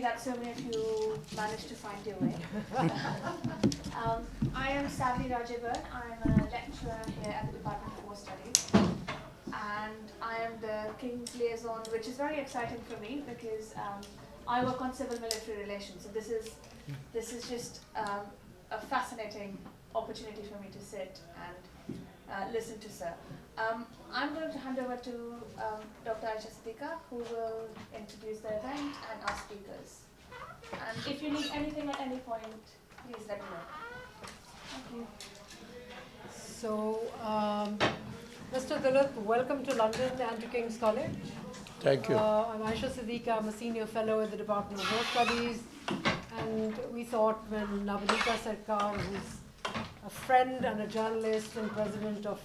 that so many of you managed to find your way. I am Savni Rajaban. I'm a lecturer here at the Department of War Studies. And I am the King's Liaison, which is very exciting for me because I work on civil-military relations. So this is just a fascinating opportunity for me to sit and listen to Sir. I'm going to hand over to Dr. IJA Sircar, who will introduce the event and our speakers. And if you need anything at any point, please let me know. Thank you. So, Mr. Dulat, welcome to London and to King's College. Thank you. I'm IJA Sircar. I'm a senior fellow at the Department of War Studies. And we thought when Nabanita Sircar, who's a friend and a journalist and president of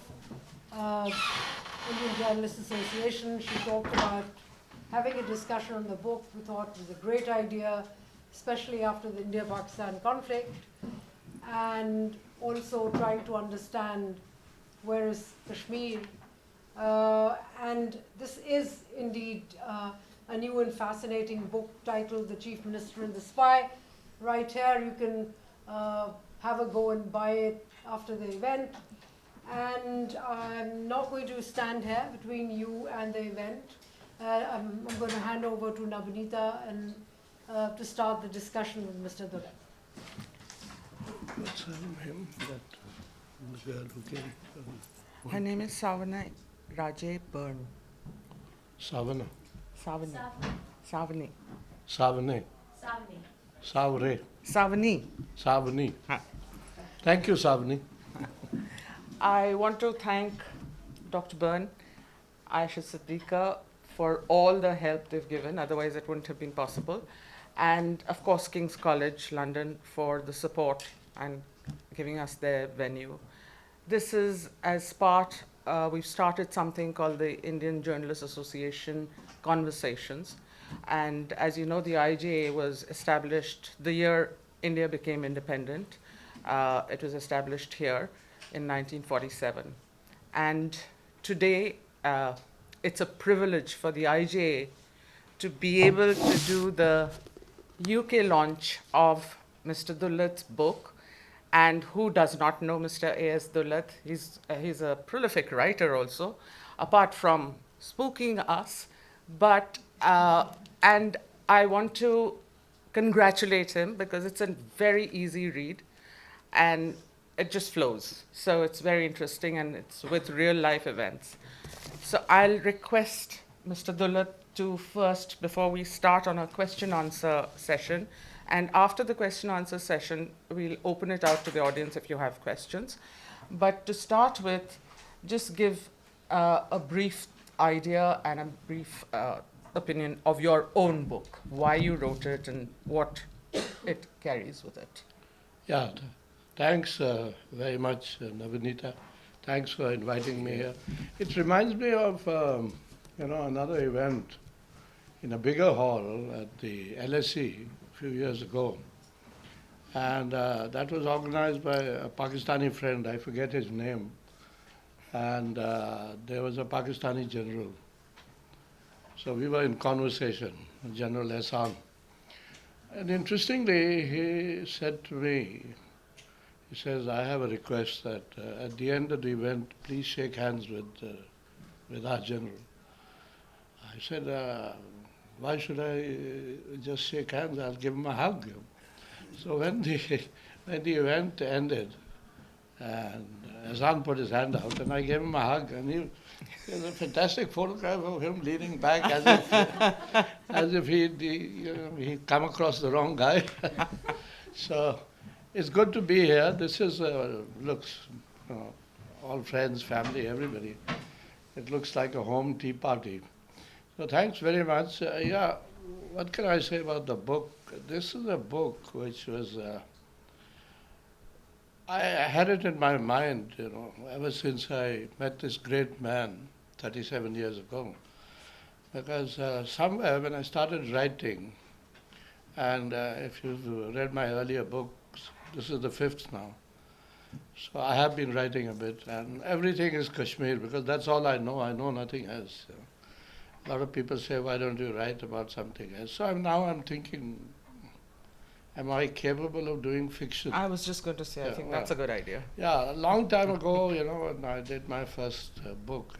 Indian Journalists Association, she talked about having a discussion on the book. We thought it was a great idea, especially after the India-Pakistan conflict, and also trying to understand where is Kashmir. And this is indeed a new and fascinating book titled The Chief Minister and the Spy. Right here, you can have a go and buy it after the event. And I'm not going to stand here between you and the event. I'm going to hand over to Nabanita and to start the discussion with Mr. Dulat. What's her name? The girl who came. Her name is Savana Rajay Byrne. Savana. Savani. Savani. Savane. Savre. Savani. Savani. Thank you, Savani. I want to thank Dr. Byrne, IJA Sircar for all the help they've given, otherwise it wouldn't have been possible. And of course, King's College London for the support and giving us their venue. This is as part, we've started something called the Indian Journalists Association Conversations. And as you know, the IJA was established the year India became independent. It was established here in 1947. And today, it's a privilege for the IJA to be able to do the UK launch of Mr. Dulat's book. And who does not know Mr. A.S. Dulat? He's a prolific writer also, apart from spooking us. But, and I want to congratulate him because it's a very easy read and it just flows. So it's very interesting and it's with real life events. So I'll request Mr. Dulat to first, before we start on a question answer session, and after the question answer session, we'll open it out to the audience if you have questions. But to start with, just give a brief idea and a brief opinion of your own book, why you wrote it and what it carries with it. Yeah, thanks very much, Nabanita. Thanks for inviting me here. It reminds me of another event in a bigger hall at the LSE a few years ago. And that was organized by a Pakistani friend, I forget his name. And there was a Pakistani general. So we were in conversation, General Ehsan. And interestingly, he said to me, he says, I have a request that at the end of the event, please shake hands with our general. I said, why should I just shake hands? I'll give him a hug. So when the event ended, and Ehsan put his hand out, and I gave him a hug, and there's a fantastic photograph of him leaning back as if he'd come across the wrong guy. So it's good to be here. This is looks all friends, family, everybody. It looks like a home tea party. So thanks very much. Yeah, what can I say about the book? This is a book which was. I had it in my mind, ever since I met this great man 37 years ago. Because somewhere when I started writing, and if you've read my earlier books, this is the 5th now. So I have been writing a bit, and everything is Kashmir, because that's all I know. I know nothing else. A lot of people say, why don't you write about something else? So now I'm thinking, am I capable of doing fiction? I was just going to say, I Yeah, think well, that's a good idea. Yeah, a long time ago, when I did my first book,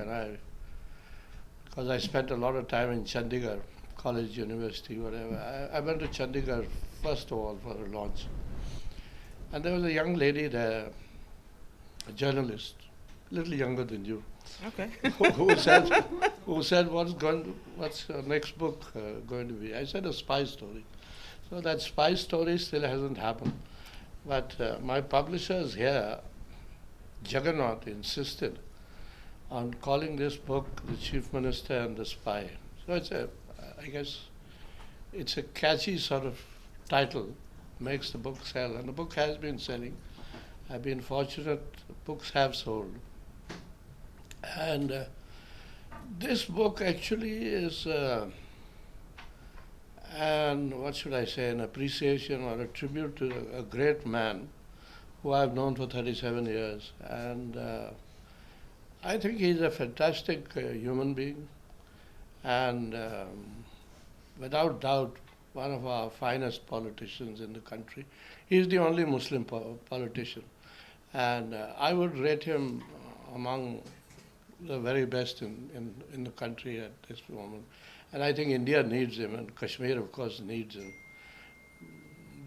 because I spent a lot of time in Chandigarh, college, university, whatever. I went to Chandigarh first of all for a launch. And there was a young lady there, a journalist, a little younger than you, Okay. who said, what's your next book going to be? I said, a spy story. So that spy story still hasn't happened. But my publishers here, Jagannath, insisted on calling this book The Chief Minister and the Spy. So I guess it's a catchy sort of title, makes the book sell. And the book has been selling. I've been fortunate, books have sold. And this book actually is, and what should I say, an appreciation or a tribute to a great man who I've known for 37 years. And I think he's a fantastic human being, and without doubt, one of our finest politicians in the country. He's the only Muslim politician, and I would rate him among the very best in the country at this moment. And I think India needs him, and Kashmir, of course, needs him,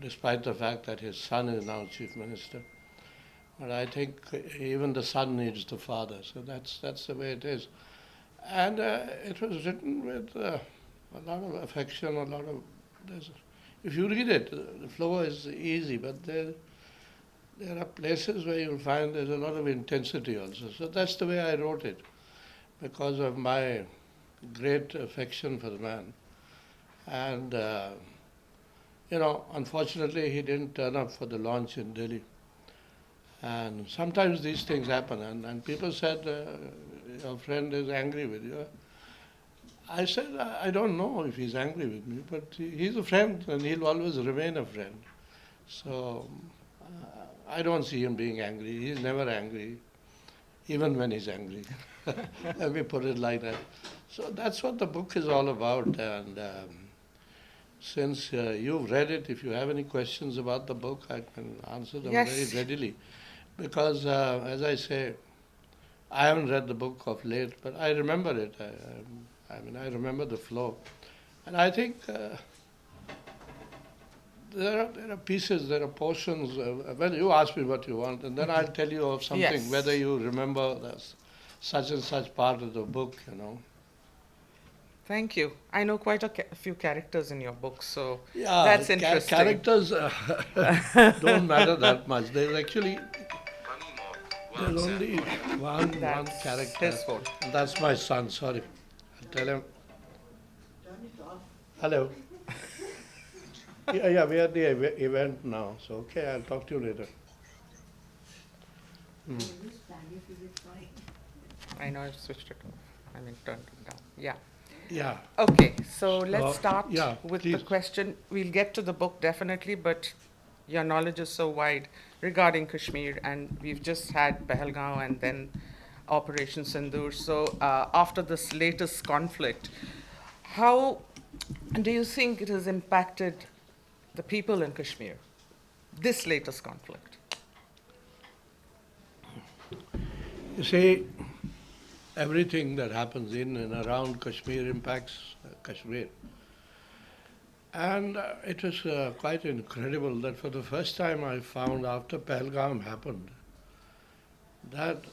despite the fact that his son is now chief minister. But I think even the son needs the father, so that's the way it is. And it was written with a lot of affection, if you read it, the flow is easy, but there are places where you'll find there's a lot of intensity also. So that's the way I wrote it, because of my great affection for the man. And, unfortunately, he didn't turn up for the launch in Delhi. And sometimes these things happen, and people said, your friend is angry with you. I said, I don't know if he's angry with me, but he's a friend, and he'll always remain a friend. So I don't see him being angry. He's never angry, even when he's angry. Let me put it like that. So that's what the book is all about. And since you've read it, if you have any questions about the book, I can answer them Yes. very readily. Because, as I say, I haven't read the book of late, but I remember it. I remember the flow. And I think there are pieces, there are portions. Well, you ask me what you want, and then I'll tell you of something, Yes. whether you remember such and such part of the book, Thank you. I know quite a few characters in your book, so Yeah, that's interesting. characters don't matter that much. There's only one That's character. his fault. And that's my son, sorry. I'll tell him. Hello. Yeah, we are at the event now, so okay, I'll talk to you later. I know I've switched it off. Turned it down. Yeah. Yeah. Okay, so let's start yeah, with please. the question. We'll get to the book definitely, but your knowledge is so wide regarding Kashmir, and we've just had Pahalgaon and then Operation Sindoor. So after this latest conflict, how do you think it has impacted the people in Kashmir, this latest conflict? You see, everything that happens in and around Kashmir impacts Kashmir. And it was quite incredible that for the first time I found after Pahalgam happened that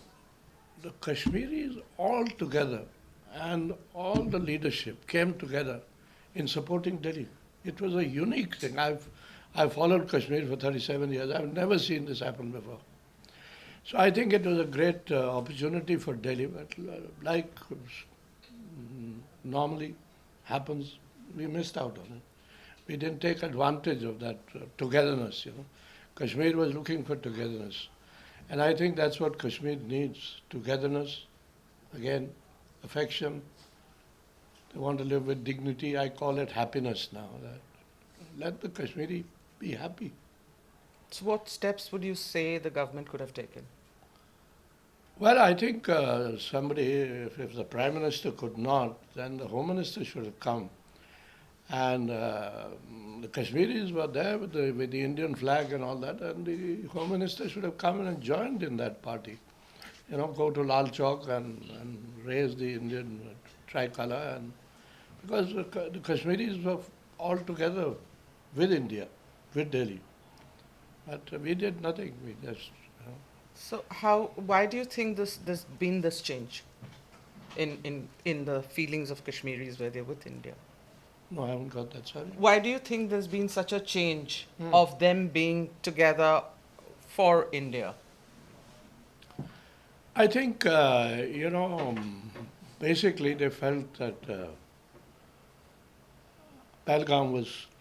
the Kashmiris all together and all the leadership came together in supporting Delhi. It was a unique thing. I've followed Kashmir for 37 years. I've never seen this happen before. So I think it was a great opportunity for Delhi, but like normally happens, we missed out on it. We didn't take advantage of that togetherness, Kashmir was looking for togetherness. And I think that's what Kashmir needs, togetherness, again, affection. They want to live with dignity. I call it happiness now. Let the Kashmiri be happy. So what steps would you say the government could have taken? Well, I think somebody, if the Prime Minister could not, then the Home Minister should have come. And the Kashmiris were there with the Indian flag and all that, and the Home Minister should have come in and joined in that party. You know, go to Lal Chowk and raise the Indian tricolor. And because the Kashmiris were all together with India, with Delhi. But we did nothing. We just, you know. So why do you think this been this change in the feelings of Kashmiris where they're with India? No, I haven't got that, sorry. Why do you think there's been such a change Hmm. of them being together for India? I think, basically they felt that Pahalgam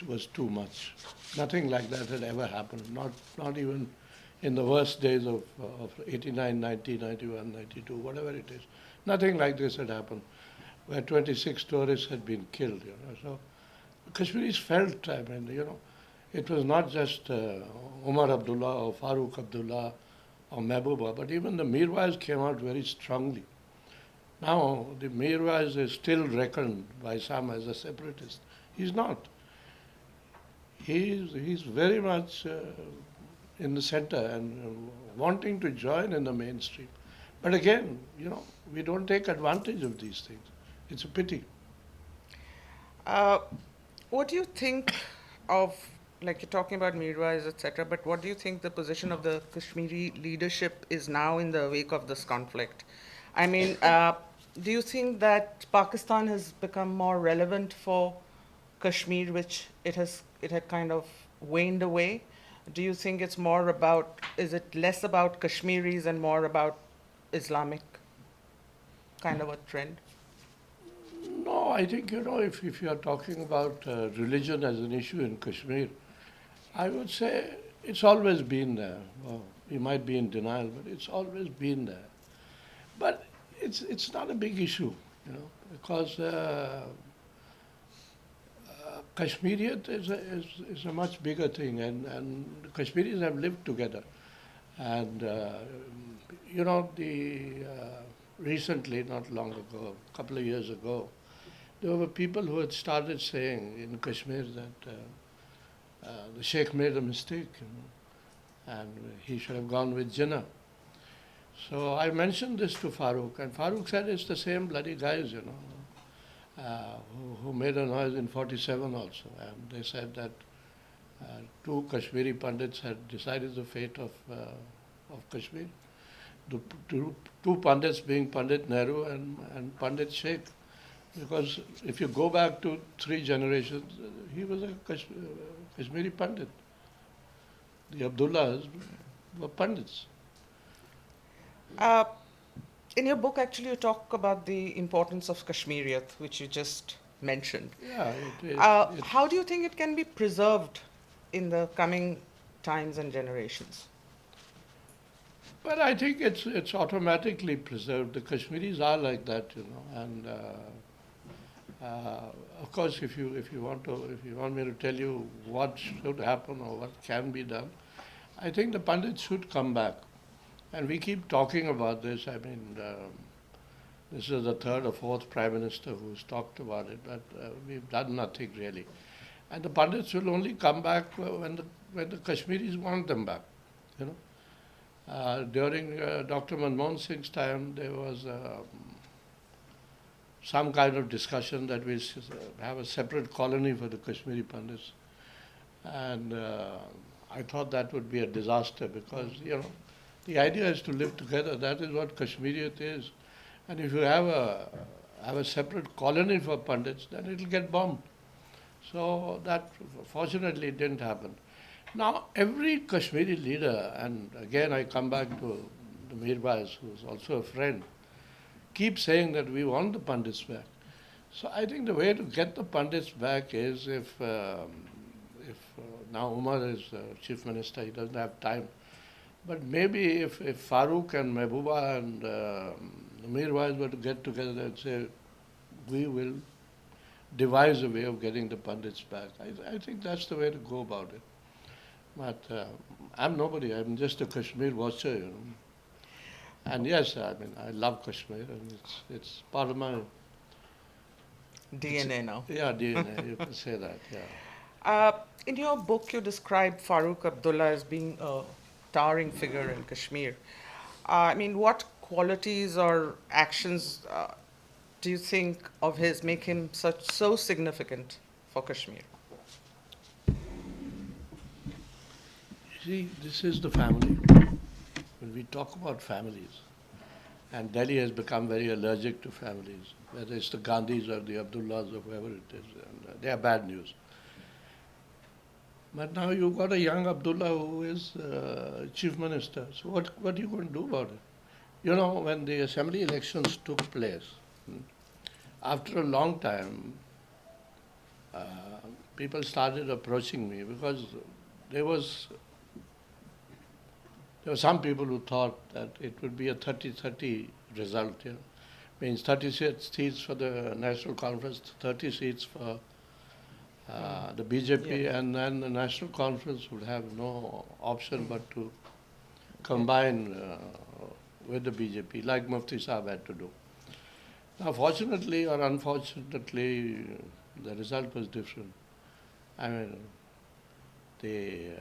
was too much. Nothing like that had ever happened, not even in the worst days of 89, 90, 91, 92, whatever it is. Nothing like this had happened, where 26 tourists had been killed. So Kashmiris felt, it was not just Umar Abdullah or Farooq Abdullah or Mehbooba, but even the Mirwais came out very strongly. Now, the Mirwais is still reckoned by some as a separatist. He's not. He's very much in the center and wanting to join in the mainstream. But again, we don't take advantage of these things. It's a pity. What do you think of, like you're talking about Mirwais, etc., but what do you think the position of the Kashmiri leadership is now in the wake of this conflict? I mean, do you think that Pakistan has become more relevant for Kashmir, which it had kind of waned away? Do you think it's more about, is it less about Kashmiris and more about Islamic kind of a trend? No, I think, if you are talking about religion as an issue in Kashmir, I would say it's always been there. Well, we might be in denial, but it's always been there. But it's not a big issue, because Kashmiriyat is a much bigger thing, and the Kashmiris have lived together. And, recently, not long ago, a couple of years ago, there were people who had started saying in Kashmir that the Sheikh made a mistake, and he should have gone with Jinnah. So I mentioned this to Farooq, and Farooq said it's the same bloody guys, who made a noise in 47 also. And they said that two Kashmiri Pandits had decided the fate of Kashmir. The two Pandits being Pandit Nehru and Pandit Sheikh. Because if you go back to 3 generations, he was a Kashmiri Pandit. The Abdullahs were Pandits. In your book, actually, you talk about the importance of Kashmiriyat, which you just mentioned. Yeah. How do you think it can be preserved in the coming times and generations? Well, I think it's automatically preserved. The Kashmiris are like that, and of course, if you want me to tell you what should happen or what can be done, I think the Pandits should come back, and we keep talking about this. I mean, this is the 3rd or 4th Prime Minister who's talked about it, but we've done nothing really. And the Pandits will only come back when the Kashmiris want them back, During Dr. Manmohan Singh's time, there was some kind of discussion that we have a separate colony for the Kashmiri Pandits. And I thought that would be a disaster because, the idea is to live together. That is what Kashmiriyat is. And if you have a separate colony for Pandits, then it will get bombed. So that fortunately didn't happen. Now, every Kashmiri leader, and again I come back to the Mirwais, who's also a friend, keeps saying that we want the Pandits back. So I think the way to get the Pandits back is if now Umar is Chief Minister, he doesn't have time. But maybe if Farooq and Mehbooba and the Mirwais were to get together and say, we will devise a way of getting the Pandits back, I think that's the way to go about it. But I'm nobody. I'm just a Kashmir watcher. And yes, I mean, I love Kashmir, and it's part of my DNA now. yeah DNA. You can say that. Yeah. Uh, in your book, you describe Farooq Abdullah as being a towering figure in Kashmir. I mean, what qualities or actions do you think of his make him so significant for Kashmir? See, this is the family. When we talk about families, and Delhi has become very allergic to families, whether it's the Gandhis or the Abdullahs or whoever it is, and they are bad news. But now you've got a young Abdullah who is chief minister. So what are you going to do about it? You know, when the assembly elections took place, after a long time, uh, people started approaching me because there was there were some people who thought that it would be a 30-30 result. You know, means 36 seats for the National Conference, 30 seats for the BJP, Yeah. and then the National Conference would have no option but to combine with the BJP, like Mufti Saab had to do. Now, fortunately or unfortunately, the result was different. I mean, the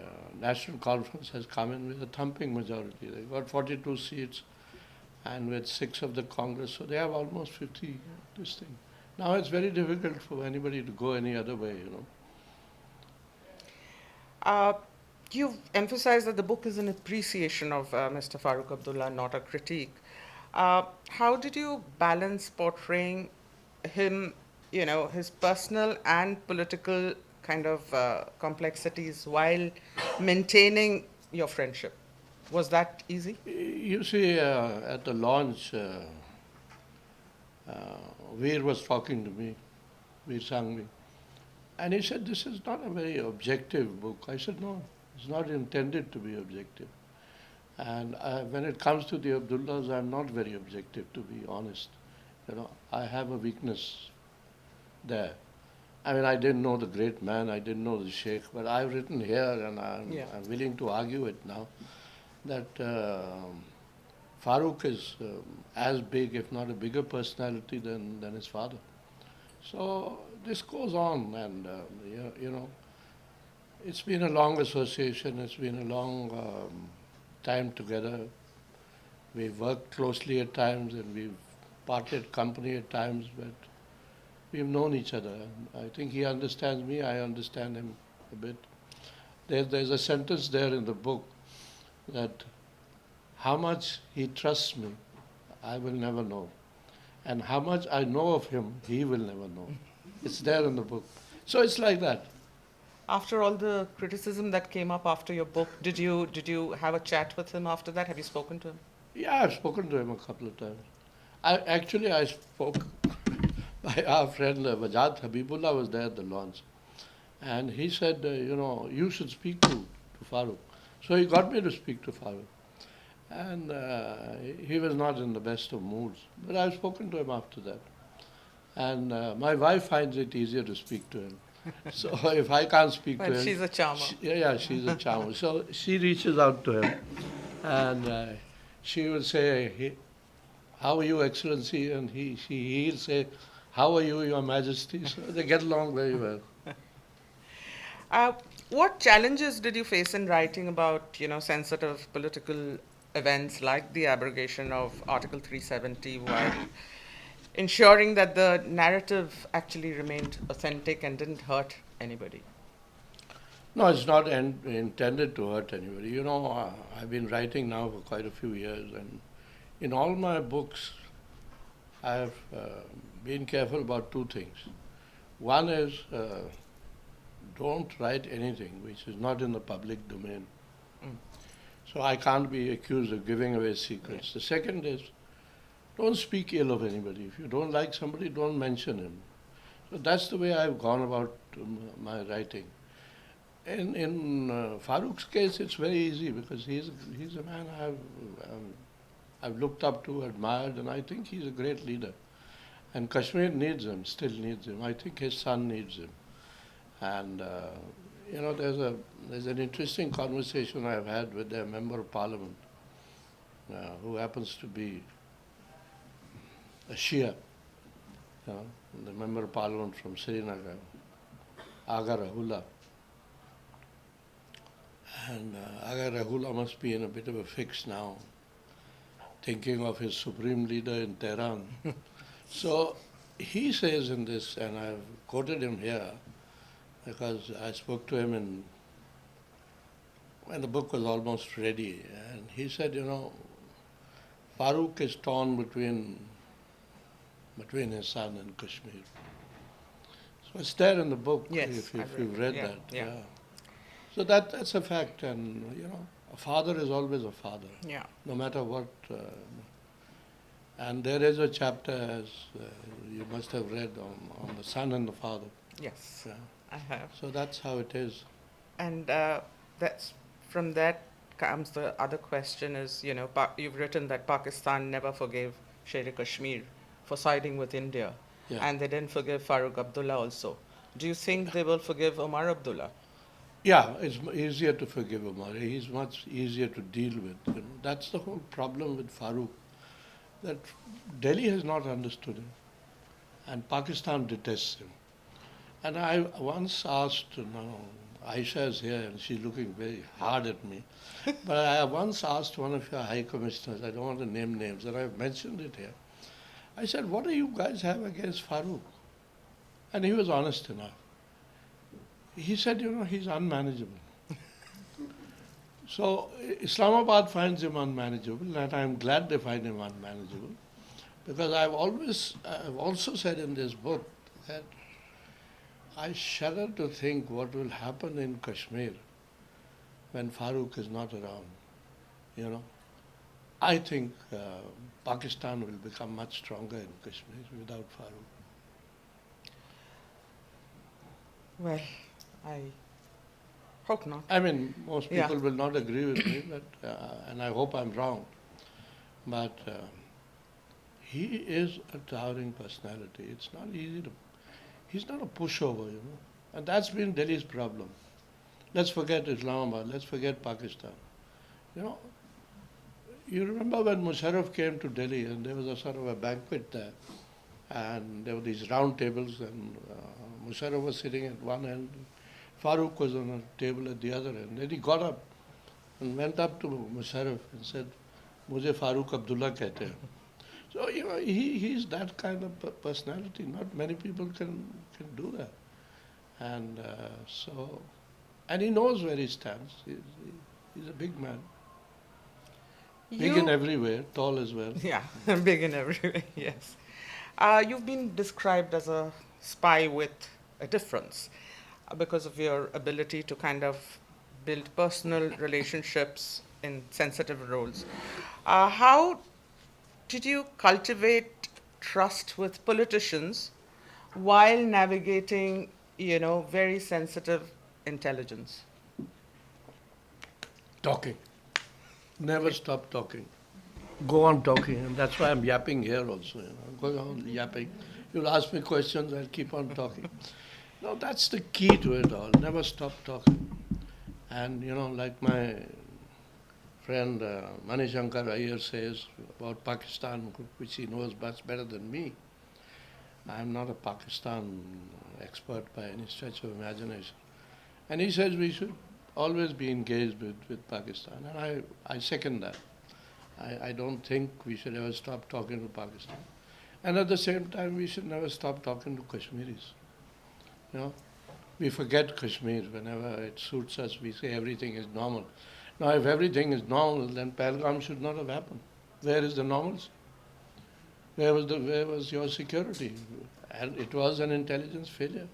National Conference has come in with a thumping majority. They got 42 seats, and with 6 of the Congress, so they have almost 50. This thing. Now it's very difficult for anybody to go any other way. You know. You've emphasized that the book is an appreciation of Mr. Farooq Abdullah, not a critique. How did you balance portraying him, you know, his personal and political kind of complexities while maintaining your friendship? Was that easy? You see, at the launch, Veer was talking to me, Veer Sangvi, and he said, "This is not a very objective book." I said, "No, it's not intended to be objective." And when it comes to the Abdullahs, I'm not very objective, to be honest. You know, I have a weakness there. I mean, I didn't know the great man, I didn't know the sheikh, but I've written here, and I'm willing to argue it now, that Farooq is as big, if not a bigger personality than his father. So this goes on, and you know, it's been a long association, it's been a long time together. We've worked closely at times, and we've parted company at times, but we've known each other. I think he understands me, I understand him a bit. There's a sentence there in the book that how much he trusts me, I will never know. And how much I know of him, he will never know. It's there in the book. So it's like that. After all the criticism that came up after your book, did you have a chat with him after that? Have you spoken to him? Yeah, I've spoken to him a couple of times. I spoke by our friend Wajad Habibullah was there at the launch. And he said, you know, you should speak to Farooq. So he got me to speak to Farooq. And he was not in the best of moods. But I've spoken to him after that. And my wife finds it easier to speak to him. So if I can't speak to him... She's a charmer. She's a charmer. So she reaches out to him. And she will say, how are you, Excellency? And he'll say, how are you, Your Majesty? So they get along very well. What challenges did you face in writing about, you know, sensitive political events like the abrogation of Article 370 while ensuring that the narrative actually remained authentic and didn't hurt anybody? No, it's not intended to hurt anybody. You know, I've been writing now for quite a few years, and in all my books, I've been careful about two things. One is don't write anything which is not in the public domain. So I can't be accused of giving away secrets. The second is, don't speak ill of anybody. If you don't like somebody, don't mention him. So that's the way I've gone about my writing. In Farooq's case, it's very easy because he's a man I've looked up to, admired, and I think he's a great leader. And Kashmir needs him, still needs him. I think his son needs him. And you know, there's an interesting conversation I've had with their member of parliament. who happens to be a Shia, the Member of Parliament from Srinagar, Aga Rahula. And Aga Rahula must be in a bit of a fix now, thinking of his supreme leader in Tehran. So he says in this, and I've quoted him here, because I spoke to him when the book was almost ready, and he said, Farooq is torn between his son and Kashmir. So it's there in the book, Yes, if I've you've read read it. Yeah, that. yeah. So that's a fact, and a father is always a father, Yeah. no matter what. And there is a chapter, as you must have read, on the son and the father. Yes, Yeah. I have. So that's how it is. And that's from that comes the other question is, you've written that Pakistan never forgave Sher Kashmir for siding with India, Yeah. and they didn't forgive Farooq Abdullah also. Do you think they will forgive Omar Abdullah? Yeah, it's easier to forgive Omar. He's much easier to deal with. That's the whole problem with Farooq, that Delhi has not understood him, and Pakistan detests him. And I once asked, Aisha is here and she's looking very hard at me, but I once asked one of your high commissioners, I don't want to name names, and I've mentioned it here. I said, what do you guys have against Farooq? And he was honest enough. He said, he's unmanageable. So Islamabad finds him unmanageable, and I'm glad they find him unmanageable, because I've also said in this book that I shudder to think what will happen in Kashmir when Farooq is not around. I think Pakistan will become much stronger in Kashmir without Farooq. Well, I hope not. I mean, most Yeah. people will not agree with me, but and I hope I'm wrong. But he is a towering personality. It's not easy to. He's not a pushover, and that's been Delhi's problem. Let's forget Islamabad. Let's forget Pakistan. You remember when Musharraf came to Delhi, and there was a sort of a banquet there, and there were these round tables, and Musharraf was sitting at one end, Farooq was on a table at the other end. Then he got up and went up to Musharraf and said, "Mujhe Farooq Abdullah kehte hain." So he's that kind of personality. Not many people can do that, and and he knows where he stands. He's a big man, big in every way, tall as well. Yeah, big in every way, yes. You've been described as a spy with a difference because of your ability to kind of build personal relationships in sensitive roles. How did you cultivate trust with politicians while navigating, very sensitive intelligence? Talking. Never stop talking. Go on talking, and that's why I'm yapping here also. Going on yapping. You'll ask me questions, I'll keep on talking. No, that's the key to it all. Never stop talking. And like my friend Manishankar Iyer says about Pakistan, which he knows much better than me. I'm not a Pakistan expert by any stretch of imagination. And he says we should always be engaged with Pakistan. And I second that. I don't think we should ever stop talking to Pakistan. And at the same time, we should never stop talking to Kashmiris. We forget Kashmir whenever it suits us. We say everything is normal. Now, if everything is normal, then Pahalgam should not have happened. Where is the normalcy? Where was your security? And it was an intelligence failure.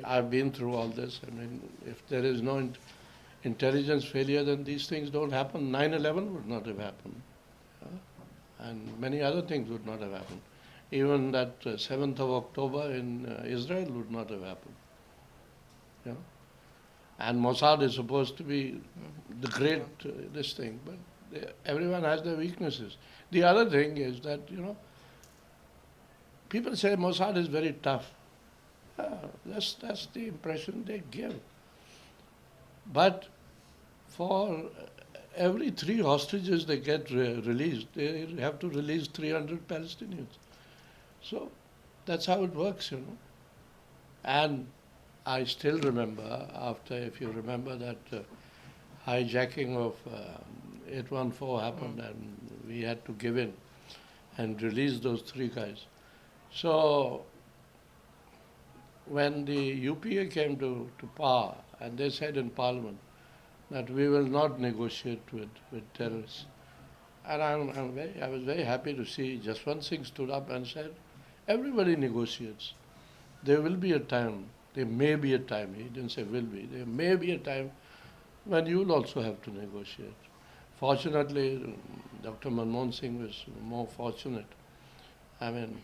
I've been through all this. I mean, if there is no intelligence failure, then these things don't happen. 9/11 would not have happened. And many other things would not have happened. Even that 7th of October in Israel would not have happened. And Mossad is supposed to be the great this thing, but everyone has their weaknesses. The other thing is that, people say Mossad is very tough. That's the impression they give. But for every 3 hostages they get released, they have to release 300 Palestinians. So that's how it works, you know. And I still remember, after, if you remember, that hijacking of 814 happened, and we had to give in and release those 3 guys. So when the UPA came to power, and they said in Parliament that we will not negotiate with terrorists. And I was very happy to see Jaswant Singh stood up and said, everybody negotiates. There will be a time, there may be a time, he didn't say will be, there may be a time when you will also have to negotiate. Fortunately, Dr. Manmohan Singh was more fortunate. I mean,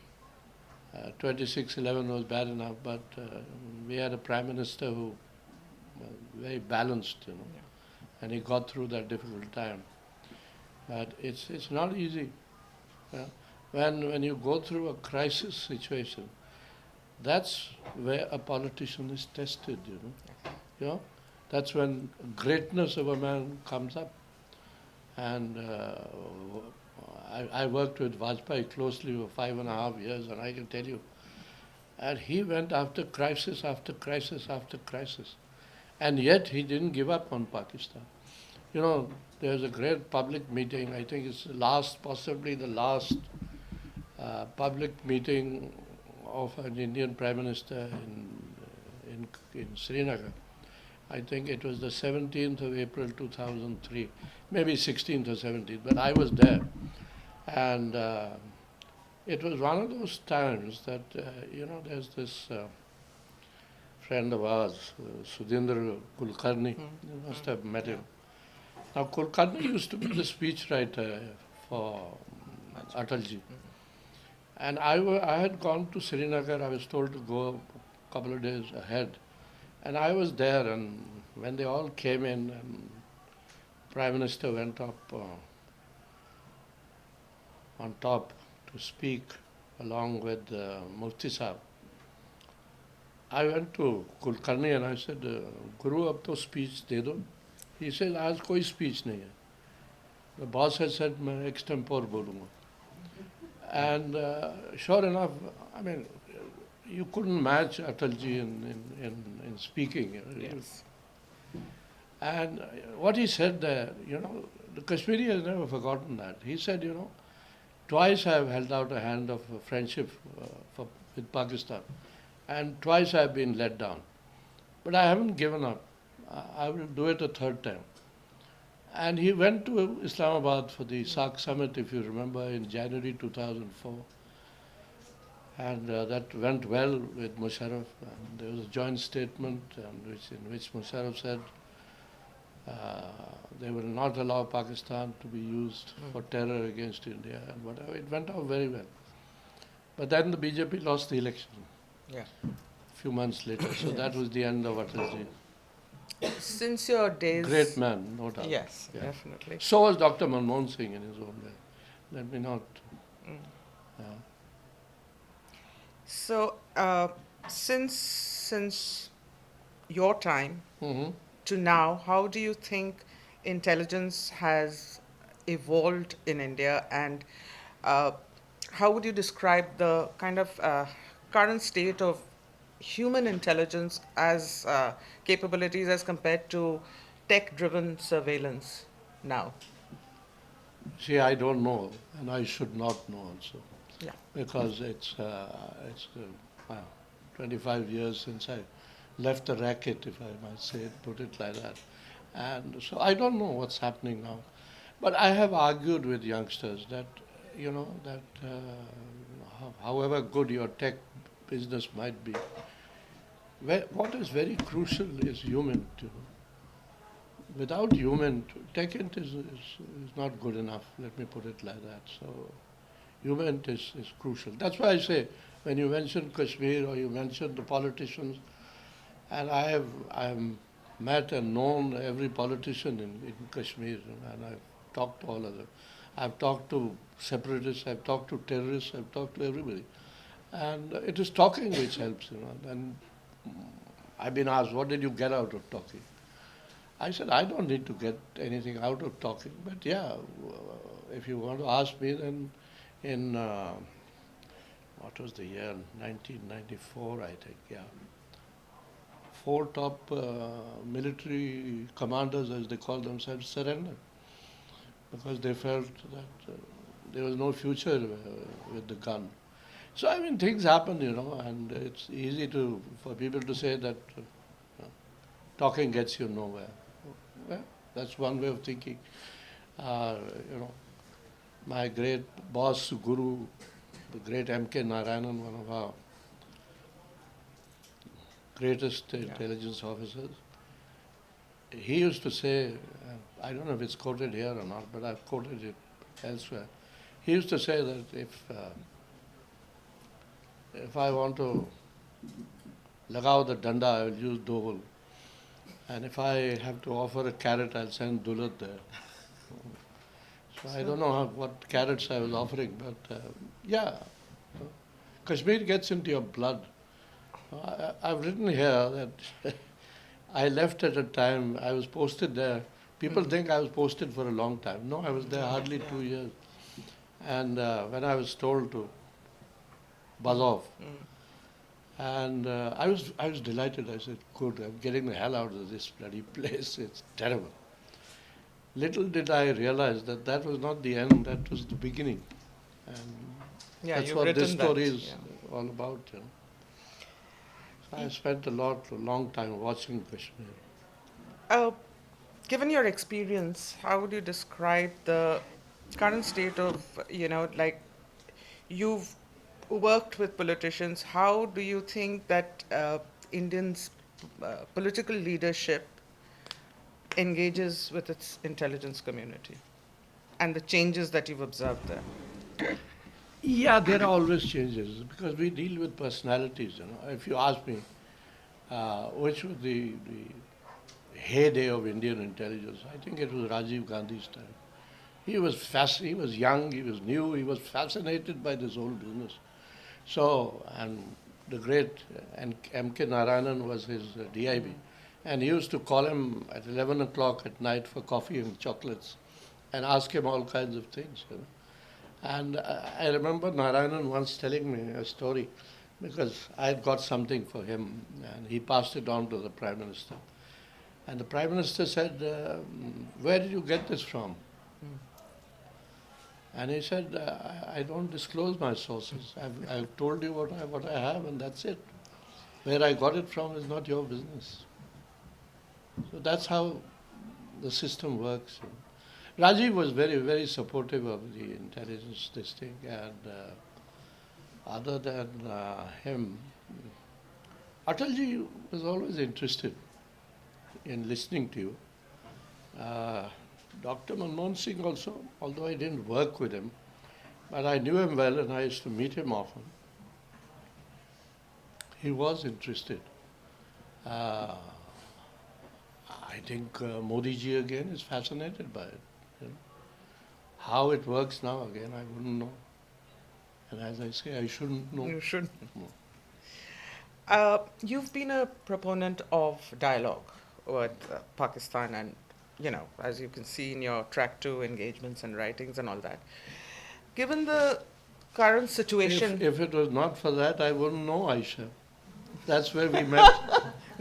26/11 was bad enough, but we had a Prime Minister who was very balanced, you know, and he got through that difficult time. But it's not easy. Yeah? When you go through a crisis situation, that's where a politician is tested, you know. You know? That's when greatness of a man comes up. And I worked with Vajpayee closely for 5.5 years, and I can tell you, and he went after crisis after crisis after crisis. And yet he didn't give up on Pakistan. You know, there's a great public meeting, I think it's possibly the last public meeting of an Indian Prime Minister in Srinagar. I think it was the 17th of April 2003, maybe 16th or 17th, but I was there. And it was one of those times that, you know, there's this friend of ours, Sudhindra Kulkarni, you must have met him. Now, Kulkarni used to be the speechwriter for Atalji. And I had gone to Srinagar, I was told to go a couple of days ahead. And I was there, and when they all came in, and Prime Minister went up on top to speak along with Mufti Sahib. I went to Kulkarni and I said, Guru, ab to speech de do. He said, aaj koi speech nahi hai. The boss had said, main extempore bolunga. And sure enough, I mean, you couldn't match Atalji in speaking. Yes. And what he said there, you know, the Kashmiri has never forgotten that. He said, you know, twice I have held out a hand of friendship with Pakistan, and twice I have been let down. But I haven't given up. I will do it a third time. And he went to Islamabad for the SAARC summit, if you remember, in January 2004. And that went well with Musharraf. And there was a joint statement in which Musharraf said they will not allow Pakistan to be used for terror against India and whatever. It went out very well. But then the BJP lost the election Yeah. a few months later. So that was the end of Atalji. Since your days... Great man, no doubt. Yes, Yeah. definitely. So was Dr. Manmohan Singh in his own way. Let me not... So, since your time to now, how do you think intelligence has evolved in India, and how would you describe the kind of current state of human intelligence as capabilities as compared to tech-driven surveillance now? See, I don't know, and I should not know also. Yeah. Because it's 25 years since I left the racket, if I might say it, put it like that. And so I don't know what's happening now. But I have argued with youngsters that, you know, that however good your tech business might be, what is very crucial is human. You know. Without human, tech is not good enough, let me put it like that. So human is crucial. That's why I say, when you mention Kashmir or you mention the politicians, and I have met and known every politician in Kashmir, and I've talked to all of them. I've talked to separatists, I've talked to terrorists, I've talked to everybody. And it is talking which helps, you know. And I've been asked, what did you get out of talking? I said, I don't need to get anything out of talking, but yeah, if you want to ask me, then in, what was the year, 1994, I think, yeah. 4 top military commanders, as they call themselves, surrendered because they felt that there was no future with the gun. So I mean, things happen, and it's easy for people to say that talking gets you nowhere. Well, that's one way of thinking. Uh, you know, my great boss, guru, the great M.K. Narayanan, one of our greatest intelligence officers, he used to say, I don't know if it's quoted here or not, but I've quoted it elsewhere. He used to say that if I want to lagao the danda, I will use doval. And if I have to offer a carrot, I'll send Dulat there. So I don't know what carrots I was offering, but yeah, Kashmir gets into your blood. I've written here that I left at a time, I was posted there. People think I was posted for a long time. No, I was there hardly 2 years. And when I was told to buzz off, and I was delighted. I said, good, I'm getting the hell out of this bloody place. It's terrible. Little did I realize that that was not the end, that was the beginning. And that's what this story is all about. So I spent a long time watching Kashmir. Given your experience, how would you describe the current state of, like you've worked with politicians, how do you think that Indians' political leadership engages with its intelligence community and the changes that you've observed there? Yeah, there are always changes because we deal with personalities. If you ask me, which was the heyday of Indian intelligence, I think it was Rajiv Gandhi's time. He was he was young, he was new, he was fascinated by this whole business. So, and the great M.K. Narayanan was his DIB. And he used to call him at 11 o'clock at night for coffee and chocolates and ask him all kinds of things. And I remember Narayanan once telling me a story because I had got something for him and he passed it on to the Prime Minister. And the Prime Minister said, where did you get this from? And he said, I don't disclose my sources. I've told you what I have and that's it. Where I got it from is not your business. So that's how the system works. Rajiv was very, very supportive of the intelligence thing, and other than him, Atalji was always interested in listening to you. Dr. Manmohan Singh also, although I didn't work with him, but I knew him well and I used to meet him often. He was interested. I think Modi ji again is fascinated by it. How it works now again, I wouldn't know. And as I say, I shouldn't know. You shouldn't. You've been a proponent of dialogue with Pakistan and, as you can see in your track 2 engagements and writings and all that. Given the current situation... If it was not for that, I wouldn't know Aisha. That's where we met.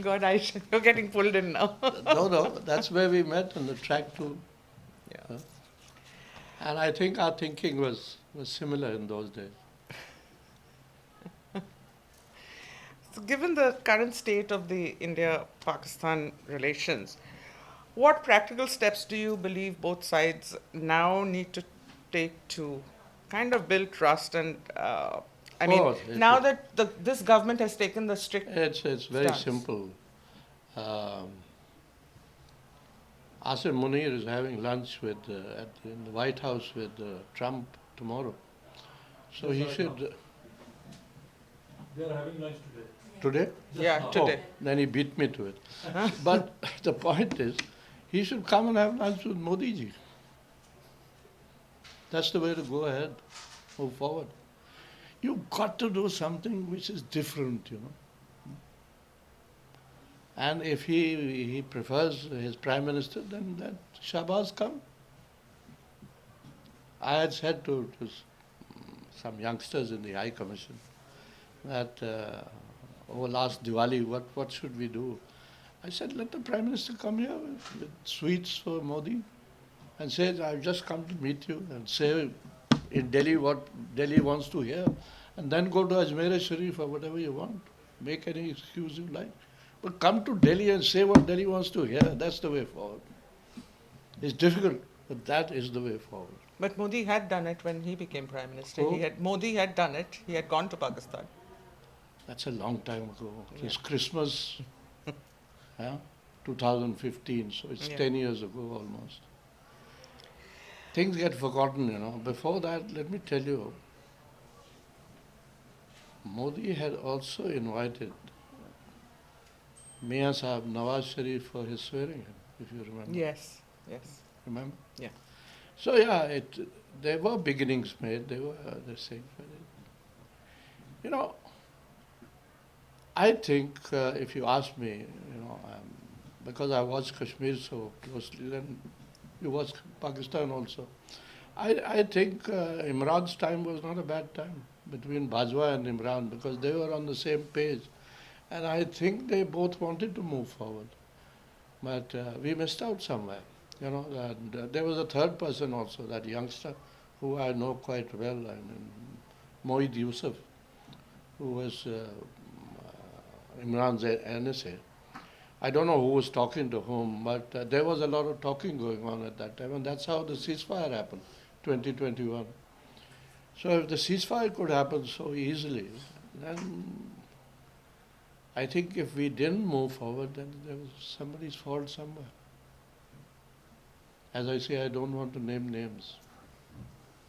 God, Aisha, you're getting pulled in now. No, that's where we met on the track 2. Yeah. And I think our thinking was similar in those days. So given the current state of the India-Pakistan relations, what practical steps do you believe both sides now need to take to kind of build trust and now that this government has taken the strict It's very stance. simple. Asim Munir is having lunch in the White House with Trump tomorrow. So he should... They are having lunch today. Today? Yeah, today. Oh, then he beat me to it. But the point is, he should come and have lunch with Modi ji. That's the way to go ahead, move forward. You've got to do something which is different, And if he prefers his Prime Minister, then let Shahbaz come. I had said to some youngsters in the High Commission that over last Diwali, what should we do? I said, let the Prime Minister come here with sweets for Modi and say, I've just come to meet you, and say in Delhi what Delhi wants to hear, and then go to Ajmer Sharif or whatever you want. Make any excuse you like. But come to Delhi and say what Delhi wants to hear. That's the way forward. It's difficult, but that is the way forward. But Modi had done it when he became Prime Minister. Who? Modi had done it. He had gone to Pakistan. That's a long time ago. Yeah. It's Christmas, 2015, so it's Yeah. 10 years ago almost. Things get forgotten, Before that, let me tell you, Modi had also invited Mian Sahib Nawaz Sharif for his swearing in, if you remember. Yes. Remember? Yeah. So yeah, there were beginnings made. They were the same. I think if you ask me, because I watched Kashmir so closely, then you watched Pakistan also. I think Imran's time was not a bad time between Bajwa and Imran, because they were on the same page. And I think they both wanted to move forward. But we missed out somewhere. And there was a third person also, that youngster who I know quite well, Moeed Yusuf, who was Imran's NSA. I don't know who was talking to whom, but there was a lot of talking going on at that time, and that's how the ceasefire happened, 2021. So if the ceasefire could happen so easily, then I think if we didn't move forward, then there was somebody's fault somewhere. As I say, I don't want to name names.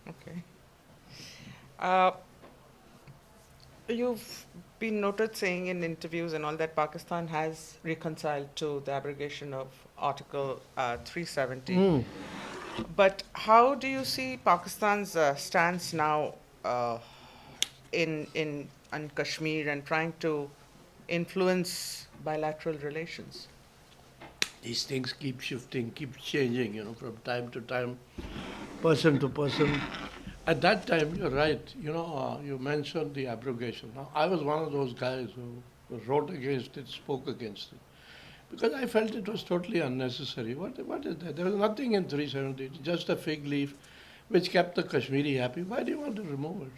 Okay. You've been noted saying in interviews and all that Pakistan has reconciled to the abrogation of Article 370. But how do you see Pakistan's stance now in Kashmir and trying to influence bilateral relations? These things keep shifting, keep changing, from time to time, person to person. At that time, you're right, you mentioned the abrogation. Now, I was one of those guys who wrote against it, spoke against it, because I felt it was totally unnecessary. What is that? There was nothing in 370, just a fig leaf which kept the Kashmiri happy. Why do you want to remove it?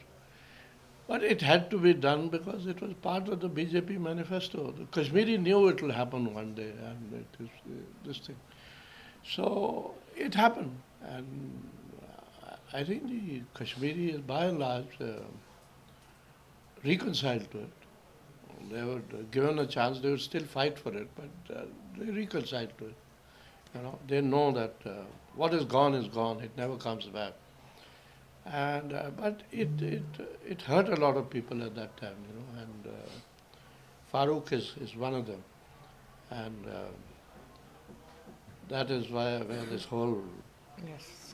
But it had to be done because it was part of the BJP manifesto. The Kashmiri knew it will happen one day, and it is this thing. So it happened, and I think the Kashmiri is by and large reconciled to it. They were given a chance, they would still fight for it, but they reconciled to it. They know that what is gone, it never comes back. And but it hurt a lot of people at that time, and Farooq is one of them, and that is where this whole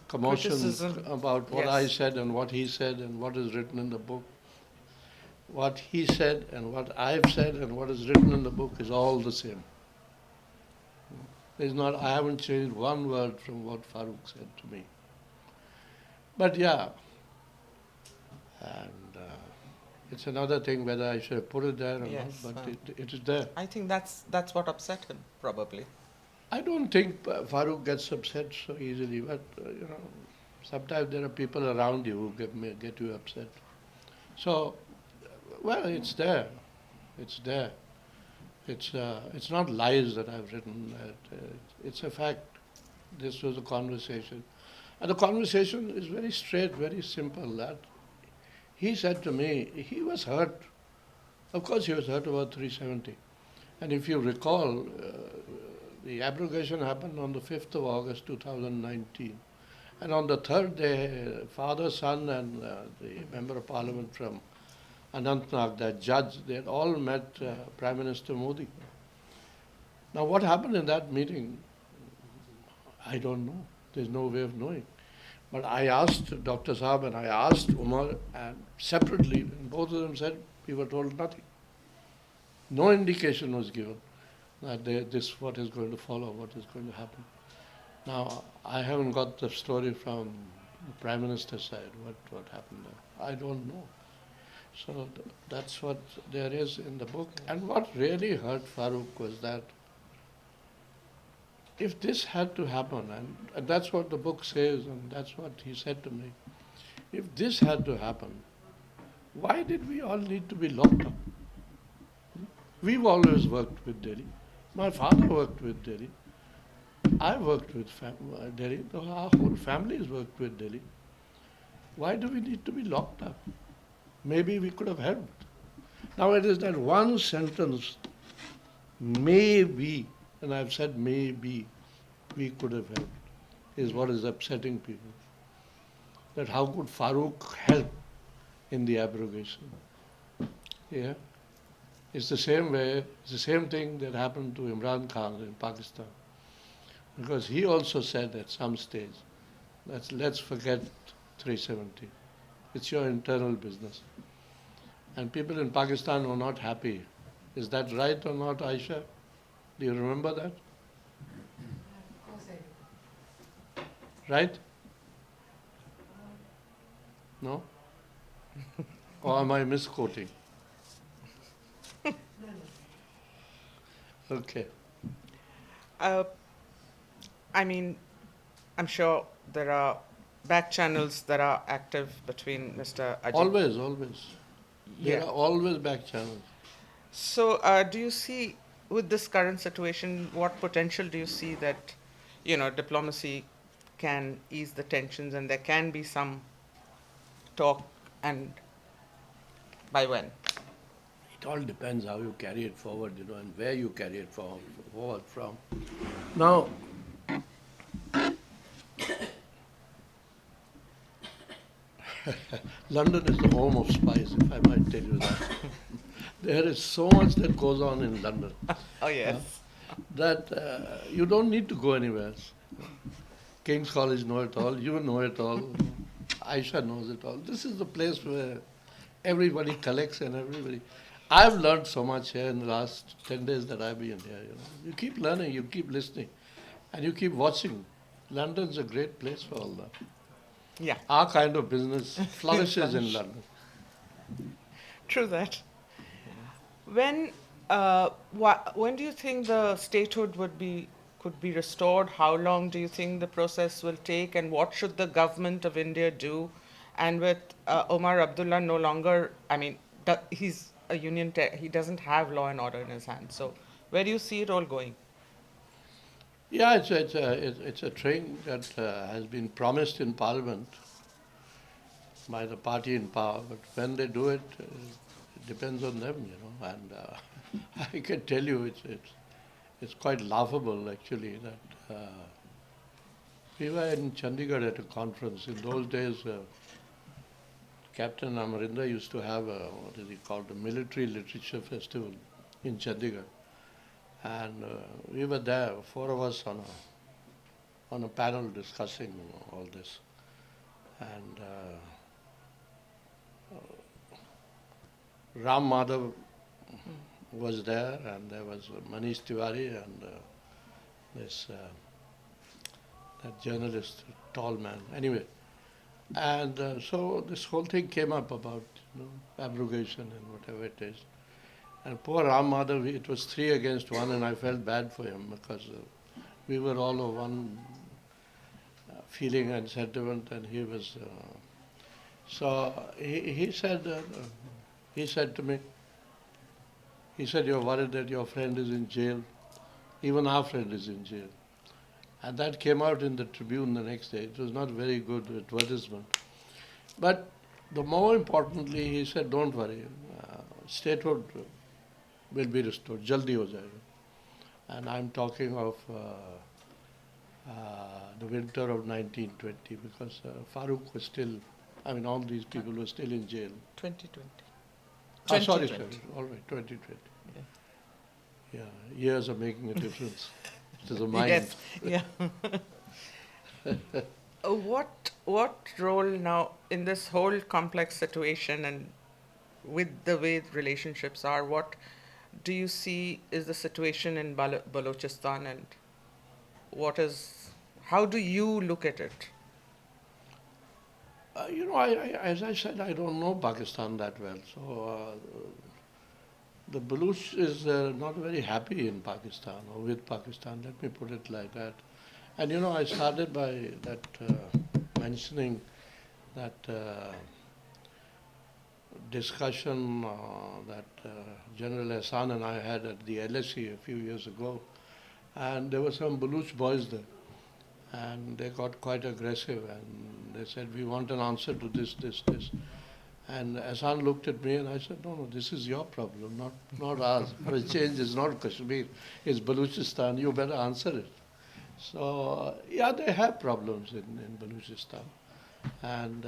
commotion Criticism. about what I said and what he said and what is written in the book. What he said and what I've said and what is written in the book is all the same. I haven't changed one word from what Farooq said to me. But yeah, and it's another thing whether I should have put it there or Yes, not, but it is there. I think that's what upset him, probably. I don't think Farooq gets upset so easily, but sometimes there are people around you who get you upset. So, well, it's there. It's there. It's not lies that I've written. It's a fact. This was a conversation. And the conversation is very straight, very simple. That he said to me, he was hurt. Of course he was hurt about 370. And if you recall, the abrogation happened on the 5th of August 2019. And on the third day, father, son, and the Member of Parliament from Anantnag, that judge, they had all met Prime Minister Modi. Now what happened in that meeting, I don't know. There's no way of knowing. But I asked Dr. Saab and I asked Umar, and separately, and both of them said we were told nothing. No indication was given. that this what is going to follow, what is going to happen. Now, I haven't got the story from the Prime Minister's side, what happened there. I don't know. So that's what there is in the book. And what really hurt Farooq was that if this had to happen, and that's what the book says, and that's what he said to me, if this had to happen, why did we all need to be locked up? We've always worked with Delhi. My father worked with Delhi. I worked with Delhi. Our whole family has worked with Delhi. Why do we need to be locked up? Maybe we could have helped. Now it is that one sentence, maybe, and I've said maybe, we could have helped, is what is upsetting people. That how could Farooq help in the abrogation? Yeah. It's the same way, it's the same thing that happened to Imran Khan in Pakistan. Because he also said at some stage, let's forget 370. It's your internal business. And people in Pakistan were not happy. Is that right or not, Aisha? Do you remember that? Of course I do. Right? No? Or am I misquoting? No. Okay. I mean, I'm sure there are back channels that are active between Mr. Ajit. Always. There Yeah. are always back channels. So, do you see, with this current situation, what potential do you see that, diplomacy can ease the tensions and there can be some talk, and by when? It all depends how you carry it forward, and where you carry it forward from. Now, London is the home of spies, if I might tell you that. There is so much that goes on in London Oh, yes. that you don't need to go anywhere else. King's College know it all, you know it all, Aisha knows it all. This is the place where everybody collects and everybody. I've learned so much here in the last 10 days that I've been here. You keep learning, you keep listening, and you keep watching. London's a great place for all that. Yeah, Our kind of business flourishes in London. true that. When when do you think the statehood could be restored? How long do you think the process will take, and what should the government of India do? And with Omar Abdullah no longer, he's a he doesn't have law and order in his hands. So where do you see it all going? Yeah, it's a train that has been promised in Parliament by the party in power, but when they do it, it depends on them, And I can tell you, it's quite laughable actually that we were in Chandigarh at a conference. In those days, Captain Amarinder used to have what is he called, a military literature festival in Chandigarh. And we were there, four of us on a panel discussing all this. And Ram Madhav was there, and there was Manish Tiwari and that journalist, tall man. Anyway, and so this whole thing came up about abrogation and whatever it is. And poor Ram Madhav, it was 3 against 1, and I felt bad for him because we were all of one feeling and sentiment, and he was. So he said to me, he said, "You're worried that your friend is in jail. Even our friend is in jail." And that came out in the Tribune the next day. It was not very good advertisement. But the more importantly, he said, "Don't worry, statehood will be restored. Jaldi ho jayega." And I'm talking of the winter of 1920, because Farooq was still, all these people were still in jail. 2020. Sorry, 2020. all right, 2020. Yeah. Yeah, years are making a difference to the mind. Yes. Yeah. What role now in this whole complex situation, and with the way relationships are, what do you see is the situation in Balochistan, and how do you look at it? As I said, I don't know Pakistan that well. So the Baluch is not very happy in Pakistan or with Pakistan. Let me put it like that. And I started by mentioning that discussion that General Hassan and I had at the LSE a few years ago. And there were some Baluch boys there. And they got quite aggressive and they said, we want an answer to this. And Hassan looked at me and I said, no, this is your problem, not ours. The change is not Kashmir, it's Balochistan. You better answer it. So, yeah, they have problems in Balochistan. And,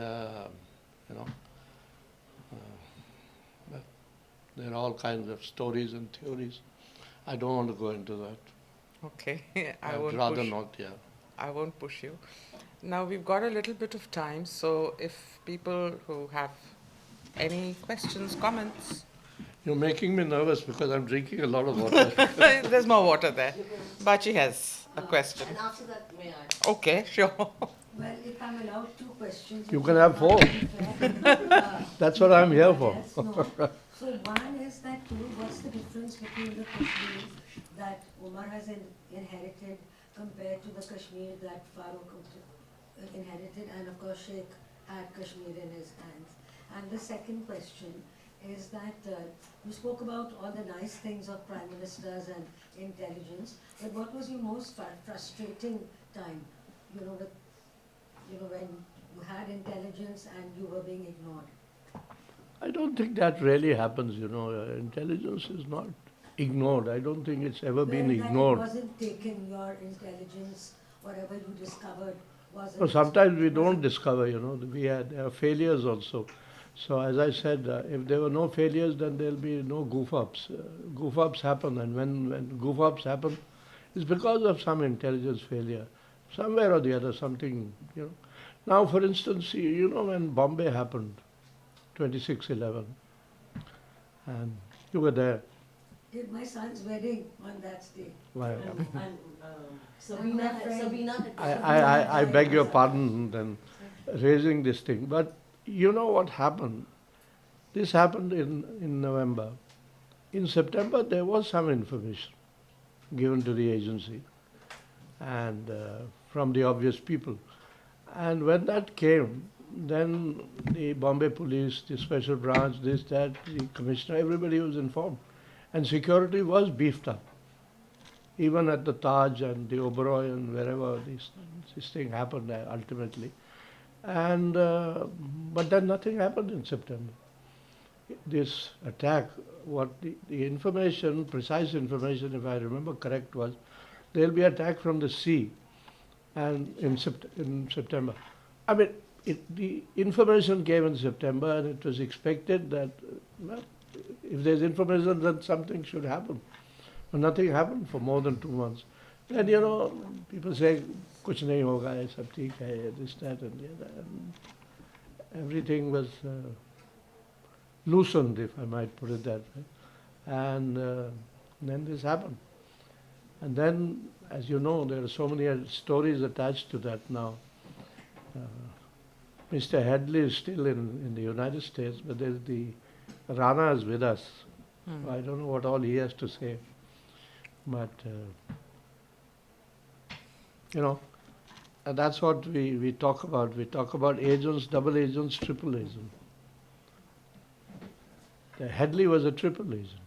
but there are all kinds of stories and theories. I don't want to go into that. Okay, I'd rather not, yeah. I won't push you. Now we've got a little bit of time, so if people who have any questions, comments. You're making me nervous because I'm drinking a lot of water. There's more water there. Bachi has a question. And after that, may I? Okay, sure. Well, if I'm allowed 2 questions. You can have 4. That's what I'm here for. So one is that, what's the difference between the Kashmir that Umar has inherited compared to the Kashmir that Farooq inherited, and of course Sheikh had Kashmir in his hands. And the second question is that you spoke about all the nice things of prime ministers and intelligence, but what was your most frustrating time, when you had intelligence and you were being ignored? I don't think that really happens, Intelligence is not ignored. I don't think it's ever been ignored. It wasn't taken, your intelligence, whatever you discovered wasn't. Well, sometimes we don't discover, there are failures also. So as I said, if there were no failures, then there'll be no goof-ups. Goof-ups happen, and when goof-ups happen, it's because of some intelligence failure. Somewhere or the other, something, Now, for instance, when Bombay happened, 26/11, and you were there. Did my son's wedding on that day. Why? Sabina. I beg your pardon then raising this thing. But you know what happened? This happened in November. In September, there was some information given to the agency and from the obvious people. And when that came, then the Bombay police, the special branch, this, that, the commissioner, everybody was informed. And security was beefed up. Even at the Taj and the Oberoi and wherever this thing happened ultimately. And but then nothing happened in September. This attack, what the information, precise information, if I remember correct, was there'll be attack from the sea, and in September. I mean, the information came in September, and it was expected that if there's information, then something should happen. But nothing happened for more than 2 months. Then, people say, kuch nahi hoga, ye sab theek hai, this, that, and the other. And everything was loosened, if I might put it that way. And then this happened. And then, as you know, there are so many stories attached to that now. Mr. Headley is still in the United States, but there's the Rana is with us. I don't know what all he has to say. But, and that's what we talk about. We talk about agents, double agents, triple agent. The Headley was a triple agent.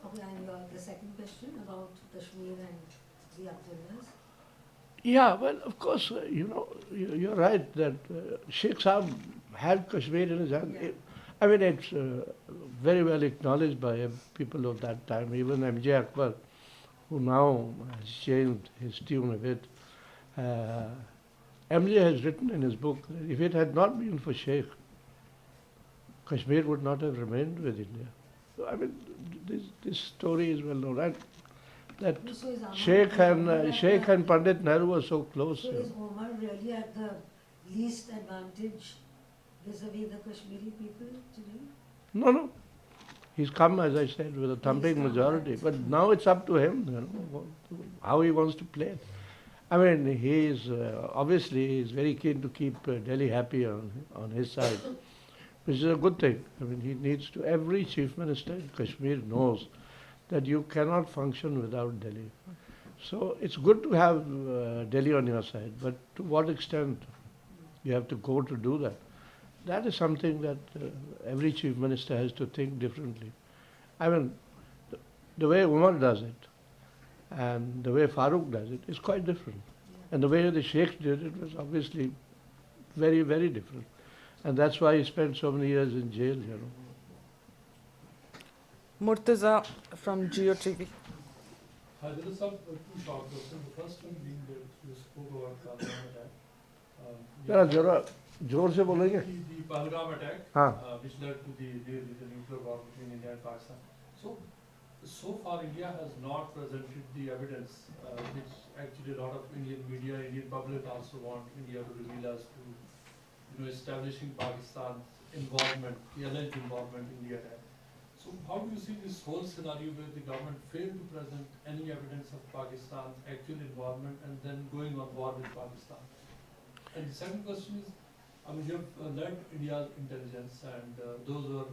Okay, and the second question about Kashmir and the Abdullahs? Yeah, well, of course, you're right that Sheikh Saab had Kashmir in his hand. Yeah. I mean, it's very well acknowledged by people of that time, even M.J. Akbar, who now has changed his tune a bit. M.J. has written in his book that if it had not been for Sheikh, Kashmir would not have remained with India. So, I mean, this story is well known. And that So is Ahmad Sheikh and Pandit Nehru were so close. So is Omar really at the least advantage vis-a-vis the Kashmiri people today? No. He's come, as I said, with a thumping majority. But now it's up to him, how he wants to play it. I mean, obviously he's very keen to keep Delhi happy on his side, which is a good thing. I mean, he needs to. Every chief minister in Kashmir knows that you cannot function without Delhi. So it's good to have Delhi on your side, but to what extent you have to go to do that? That is something that every chief minister has to think differently. I mean, the way Umar does it and the way Farooq does it is quite different. And the way the Sheikhs did it was obviously very, very different. And that's why he spent so many years in jail, Murtaza from GeoTV. Hi, there is two short questions. The first one being that you spoke about Pahalgam attack. जरा जोर से बोलेंगे The Pahalgam attack, हाँ which led to the nuclear war between India and Pakistan. So far India has not presented the evidence, which actually a lot of Indian media, Indian public also want India to reveal as to establishing Pakistan's involvement, the alleged involvement in the attack. So how do you see this whole scenario where the government failed to present any evidence of Pakistan's actual involvement and then going on war with Pakistan? And the second question is, I mean, you have led India's intelligence, and those were,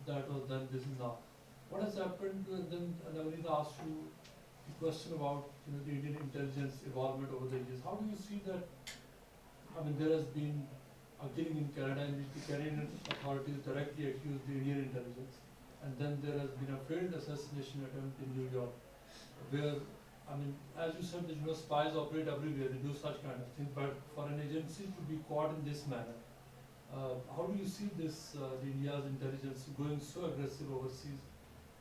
that was then, this is now. What has happened then? Nabanita asked you the question about the Indian intelligence involvement over the years. How do you see that? I mean, there has been a killing in Canada in which the Canadian authorities directly accused the Indian intelligence, and then there has been a failed assassination attempt in New York, where, I mean, as you said, spies operate everywhere, they do such kind of things, but for an agency to be caught in this manner, how do you see this, the India's intelligence going so aggressive overseas,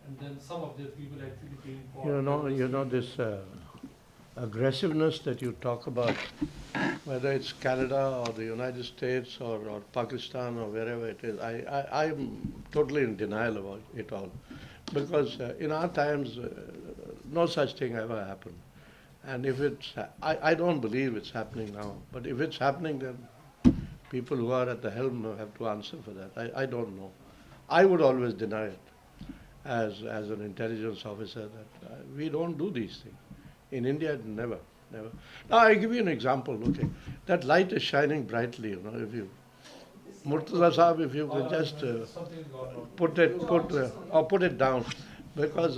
and then some of their people actually being caught? This aggressiveness that you talk about, whether it's Canada or the United States or Pakistan or wherever it is, I'm totally in denial about it all. Because in our times, no such thing ever happened. And if it's, I don't believe it's happening now, but if it's happening, then people who are at the helm have to answer for that. I don't know. I would always deny it as an intelligence officer that we don't do these things. In India, never. Now, I give you an example, okay. That light is shining brightly, if you, Murtaza Sahab, if you could just put it down. Because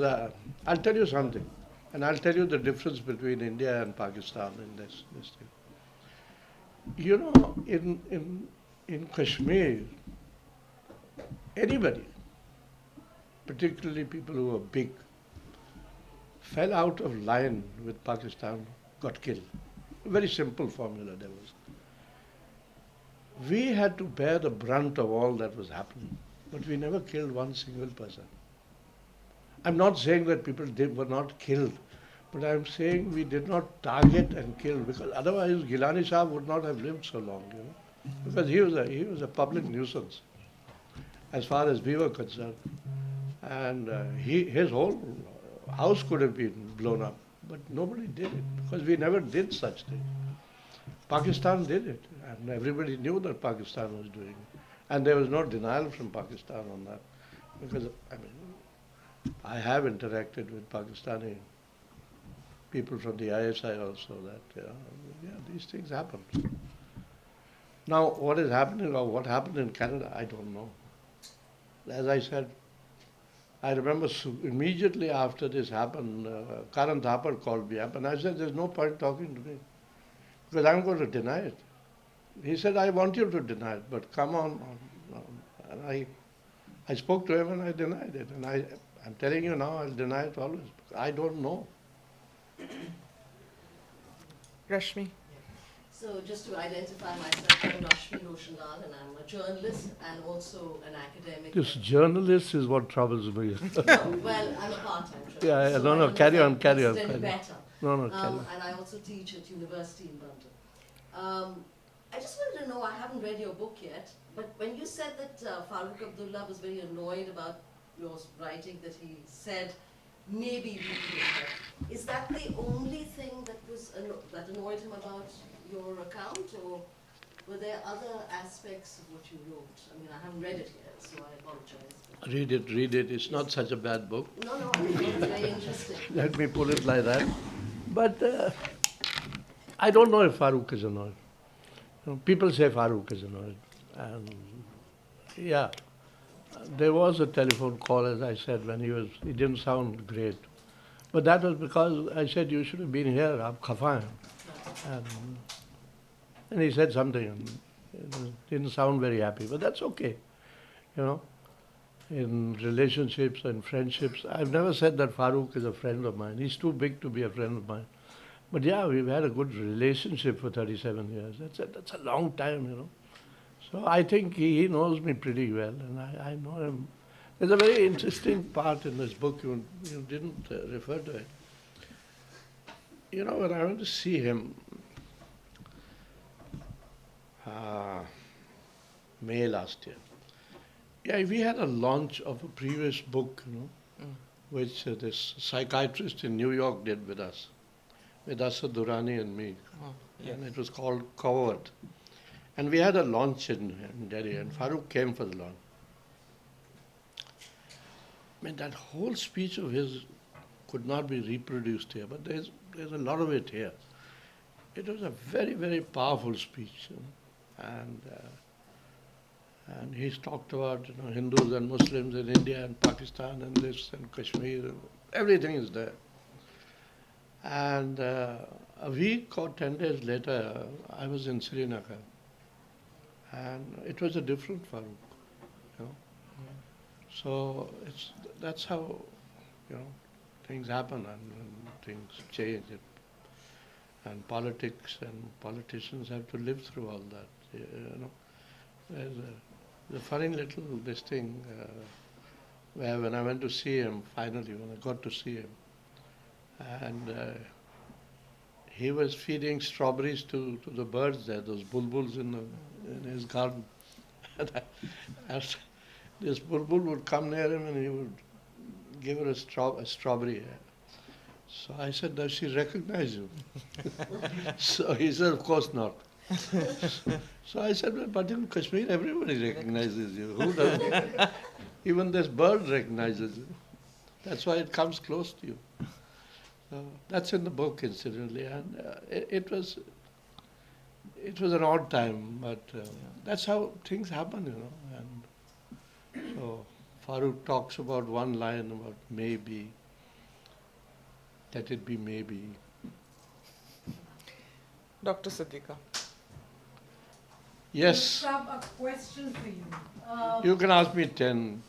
I'll tell you something, and I'll tell you the difference between India and Pakistan in this thing. In Kashmir, anybody, particularly people who are big, fell out of line with Pakistan, got killed. A very simple formula there was. We had to bear the brunt of all that was happening, but we never killed one single person. I'm not saying that people were not killed, but I'm saying we did not target and kill, because otherwise Gilani Sahab would not have lived so long, because he was a public nuisance as far as we were concerned. And his whole house could have been blown up, but nobody did it, because we never did such things. Pakistan did it, and everybody knew that Pakistan was doing it. And there was no denial from Pakistan on that, because, I have interacted with Pakistani people from the ISI also, that, these things happen. Now, what is happening or what happened in Canada, I don't know. As I said, I remember immediately after this happened, Karan Thapar called me up, and I said, there's no point talking to me, because I'm going to deny it. He said, I want you to deny it, but come on. And I spoke to him and I denied it. And I'm telling you now, I'll deny it always. I don't know. Rashmi. So just to identify myself, I'm Rashmi Roshandal, and I'm a journalist and also an academic. This journalist is what troubles me. No, well, I'm a part-time journalist. Yeah, so no, carry on. Better. No, carry on. And I also teach at university in London. I just wanted to know, I haven't read your book yet, but when you said that Farooq Abdullah was very annoyed about your writing, that he said maybe we could, is that the only thing that was that annoyed him about your account, or were there other aspects of what you wrote? I mean, I haven't read it yet, so I apologize. Read it. It's not such a bad book. No, no, I thought it was very interesting. Let me put it like that. But I don't know if Farooq is annoyed. People say Farooq is annoyed. And yeah, there was a telephone call, as I said, when he didn't sound great. But that was because I said, you should have been here, aap khafa hain. And he said something, and it didn't sound very happy. But that's okay, you know. In relationships and friendships, I've never said that Farooq is a friend of mine. He's too big to be a friend of mine. But yeah, we've had a good relationship for 37 years. That's a long time, you know. So I think he knows me pretty well, and I know him. There's a very interesting part in this book, you didn't refer to it. You know, when I went to see him, May last year, yeah, we had a launch of a previous book, you know, which this psychiatrist in New York did with us, with Asad Durrani and me. Yes. And it was called Covert. And we had a launch in Delhi, and Farooq came for the launch. I mean, that whole speech of his could not be reproduced here, but there's a lot of it here. It was a very, very powerful speech, you know? And he's talked about, you know, Hindus and Muslims in India and Pakistan and this and Kashmir, and everything is there. And a week or 10 days later, I was in Srinagar, and it was a different Farooq, you know. So that's how, you know, things happen and things change. And politics and politicians have to live through all that, you know. There's a funny little this thing where when I went to see him, finally, when I got to see him, and he was feeding strawberries to the birds there, those bulbuls in his garden. And this bulbul would come near him and he would give her a strawberry. So I said, does she recognize you? So he said, of course not. So I said, well, but in Kashmir everybody recognizes you. Who doesn't? Even this bird recognizes you. That's why it comes close to you. That's in the book, incidentally, and it was an odd time, but that's how things happen, you know. And so Farooq talks about one line about maybe, let it be maybe. Dr. Siddiqa. Yes, I have a question for you. you can ask me 10.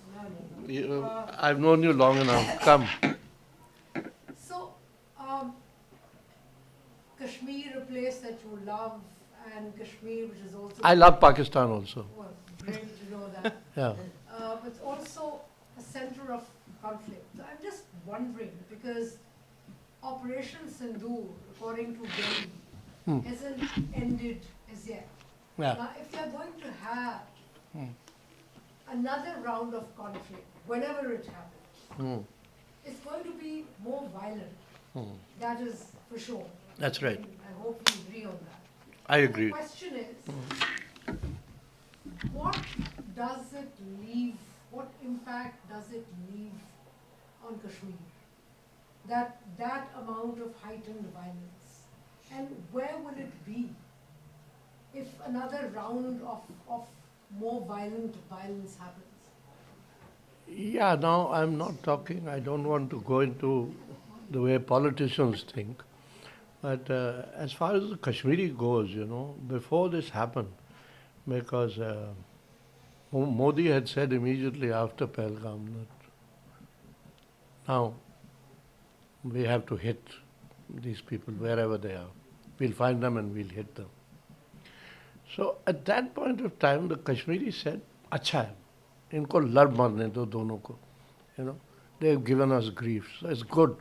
No. I've known you long enough. Come. So, Kashmir, a place that you love, and Kashmir, which is also... I love Pakistan also. Well, great to know that. Yeah. But it's also a center of conflict. So I'm just wondering, because Operation Sindoor, according to Delhi, hasn't ended as yet. Yeah. Now, if you're going to have another round of conflict, whenever it happens, it's going to be more violent. That is for sure. That's right. And I hope you agree on that. I agree. The question is, what does it leave, what impact does it leave on Kashmir? That amount of heightened violence. And where will it be if another round of more violence happens? Yeah, now I'm not talking, I don't want to go into the way politicians think. But as far as the Kashmiri goes, you know, before this happened, because Modi had said immediately after Pahalgam that now we have to hit these people wherever they are. We'll find them and we'll hit them. So at that point of time, the Kashmiris said, "Acha hai, inko lad marne do dono ko." You know, they've given us grief, so it's good.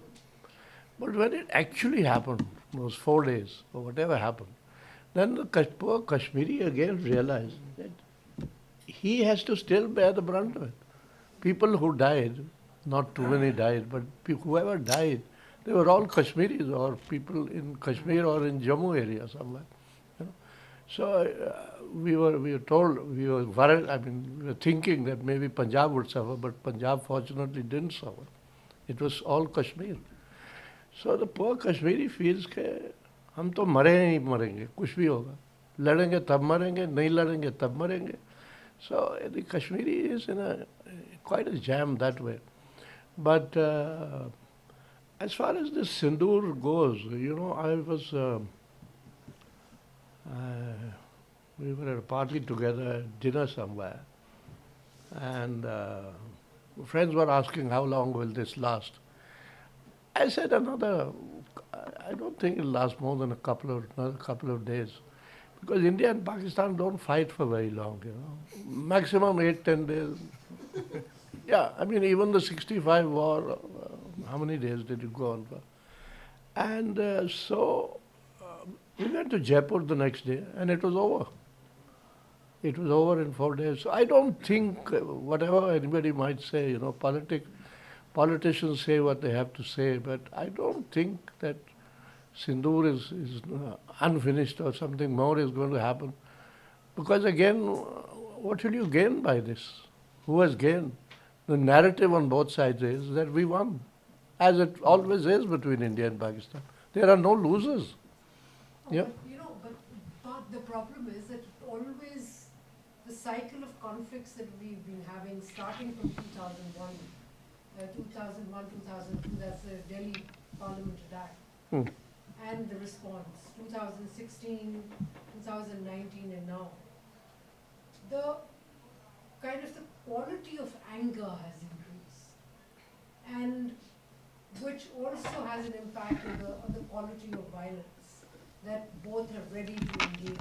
But when it actually happened, those 4 days or whatever happened, then the poor Kashmiri again realized that he has to still bear the brunt of it. People who died, not too many died, but whoever died, they were all Kashmiris or people in Kashmir or in Jammu area somewhere. You know? So we were told, we were worried, I mean, we were thinking that maybe Punjab would suffer, but Punjab fortunately didn't suffer. It was all Kashmir. So the poor Kashmiri feels that हम तो मरे ही मरेंगे, कुछ भी होगा, लड़ेंगे तब मरेंगे, नहीं लड़ेंगे तब मरेंगे. So the Kashmiri is in a quite a jam that way. But as far as the Sindoor goes, you know, we were at a party together, at dinner somewhere, and friends were asking how long will this last. I said I don't think it'll last more than another couple of days. Because India and Pakistan don't fight for very long, you know. Maximum 8-10 days. Yeah, I mean, even the 65 war, how many days did it go on for? And we went to Jaipur the next day, and it was over. It was over in 4 days. So I don't think, whatever anybody might say, you know, politicians say what they have to say, but I don't think that Sindoor is unfinished or something more is going to happen. Because again, what will you gain by this? Who has gained? The narrative on both sides is that we won, as it always is between India and Pakistan. There are no losers. Yeah. But, you know, but the problem is that always the cycle of conflicts that we've been having, starting from 2001, 2002, that's the Delhi Parliament attack. And the response, 2016, 2019 and now, the quality of anger has increased, and which also has an impact on the quality of violence that both are ready to engage.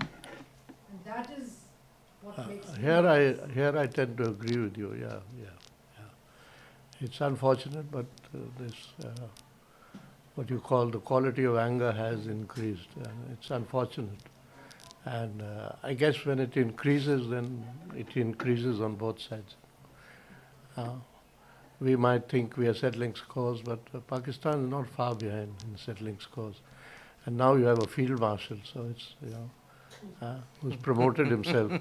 And that is what makes Here I tend to agree with you, yeah. It's unfortunate, but this what you call the quality of anger has increased. It's unfortunate. And I guess when it increases, then it increases on both sides. We might think we are settling scores, but Pakistan is not far behind in settling scores. And now you have a field marshal, so it's, you know, who's promoted himself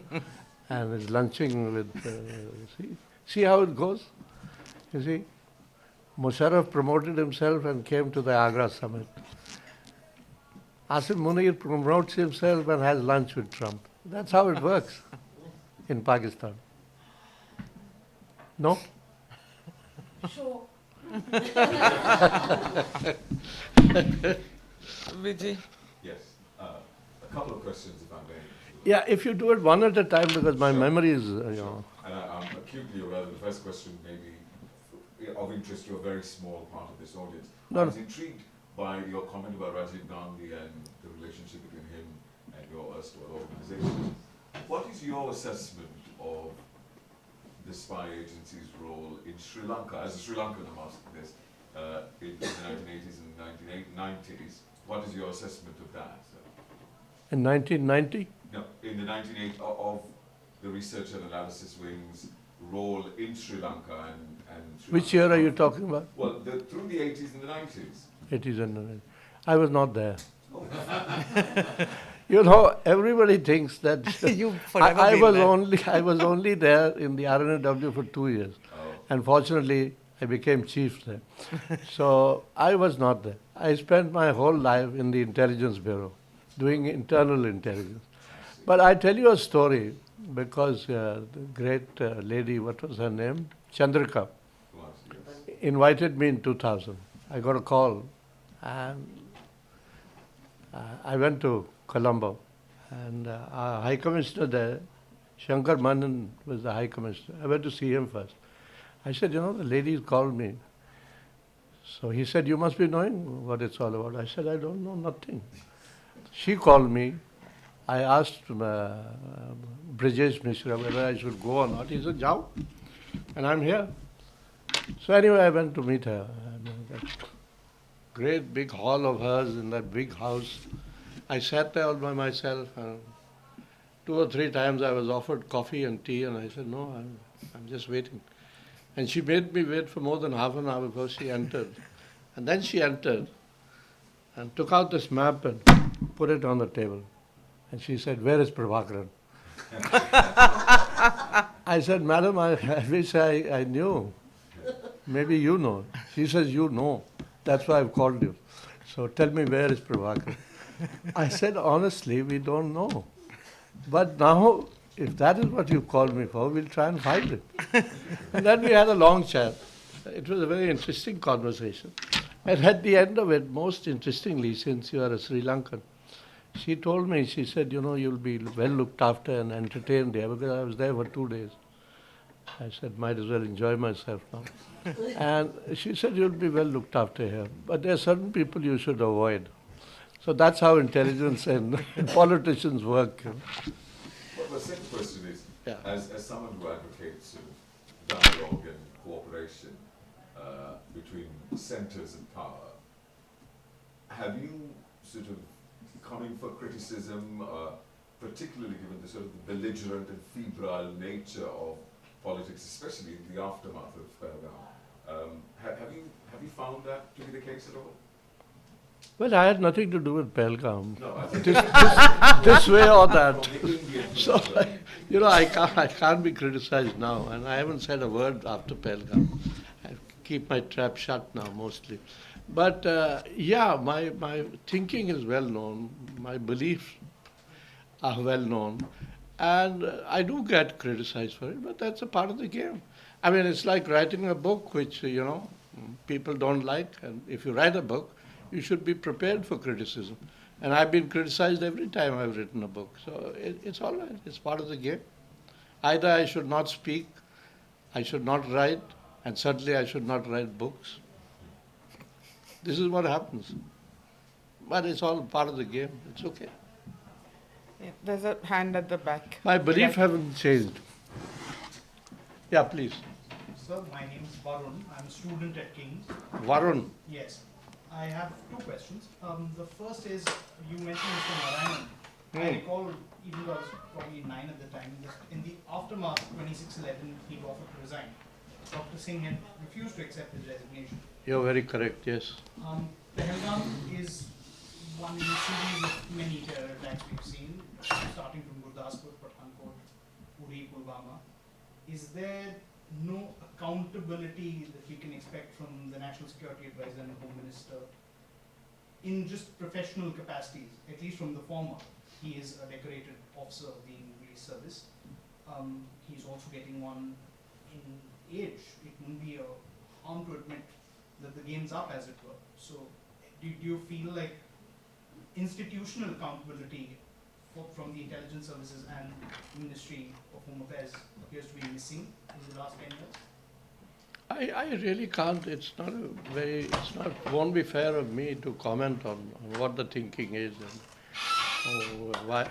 and is lunching with, see how it goes? You see? Musharraf promoted himself and came to the Agra summit. Asim Munir promotes himself and has lunch with Trump. That's how it works in Pakistan. No? Sure. Vijay? Yes. A couple of questions, if I may. Yeah, if you do it one at a time, because my memory is, you know. And I'm acutely aware that the first question may be of interest to a very small part of this audience. No. I was intrigued by your comment about Rajiv Gandhi and the relationship between him and your erstwhile organization. What is your assessment of the spy agency's role in Sri Lanka? As a Sri Lankan, I'm asking this, in the 1980s and 1990s. What is your assessment of that? In 1990? No, in the 1980s, of the research and analysis wing's role in Sri Lanka and Sri Which year are you talking about? Well, through the 80s and the 90s. 80s and 90s. I was not there. You know, everybody thinks that I was only there in the RNW for 2 years. Oh. Unfortunately, I became chief there. So I was not there. I spent my whole life in the intelligence bureau, doing internal intelligence. But I tell you a story because the great lady, what was her name? Chandrika, invited me in 2000. I got a call and I went to Colombo, and our High Commissioner there, Shankar Manan, was the High Commissioner. I went to see him first. I said, you know, the ladies called me. So he said, you must be knowing what it's all about. I said, I don't know nothing. She called me. I asked Brijesh Mishra whether I should go or not. He said, Jao. And I'm here. So anyway, I went to meet her. And that great big hall of hers in that big house. I sat there all by myself. And 2 or 3 times I was offered coffee and tea, and I said, no, I'm just waiting. And she made me wait for more than half an hour before she entered. And then she entered and took out this map and put it on the table. And she said, "Where is Prabhakaran?" I said, "Madam, I wish I knew. Maybe you know." She says, "You know. That's why I've called you. So tell me, where is Prabhakaran?" I said, "Honestly, we don't know. But now, if that is what you called me for, we'll try and find it." And then we had a long chat. It was a very interesting conversation. And at the end of it, most interestingly, since you are a Sri Lankan, she told me, she said, "You'll be well looked after and entertained here," because I was there for 2 days. I said, might as well enjoy myself now. And she said, "You'll be well looked after here. But there are certain people you should avoid." So that's how intelligence and politicians work. But the second question is, Yeah. as someone who advocates sort of dialogue and cooperation between centres of power, have you sort of come in for criticism, particularly given the sort of belligerent and febrile nature of politics, especially in the aftermath of Pahalgam? Have you found that to be the case at all? Well, I had nothing to do with Pahalgam. No, I think This way or that. from the Indian So, perspective. I can't be criticized now, and I haven't said a word after Pahalgam. I keep my trap shut now, mostly. But my thinking is well known, my beliefs are well known, and I do get criticized for it, but that's a part of the game. I mean, it's like writing a book which, people don't like, and if you write a book, you should be prepared for criticism. And I've been criticized every time I've written a book. So it's all right. It's part of the game. Either I should not speak, I should not write, and certainly I should not write books. This is what happens. But it's all part of the game. It's okay. Yeah, there's a hand at the back. My belief haven't changed. Yeah, please. Sir, my name is Varun. I'm a student at King's. Varun. Yes. I have two questions. The first is, you mentioned Mr. Narayanan. I recall, even though I was probably 9 at the time, that in the aftermath of 2611, he offered to resign. Dr. Singh had refused to accept his resignation. You're very correct, yes. Pahalgam is one in a series of many terror attacks we've seen, starting from Gurdaspur, Pathankot, Uri, Pulwama. Is there no accountability that we can expect from the National Security Advisor and the Home Minister in just professional capacities, at least from the former? He is a decorated officer of the police service. He's also getting on in age. It wouldn't be a harm to admit that the game's up, as it were. So do you feel like institutional accountability from the intelligence services and Ministry of Home Affairs appears to be missing in the last 10 years? I really can't. Won't be fair of me to comment on what the thinking is and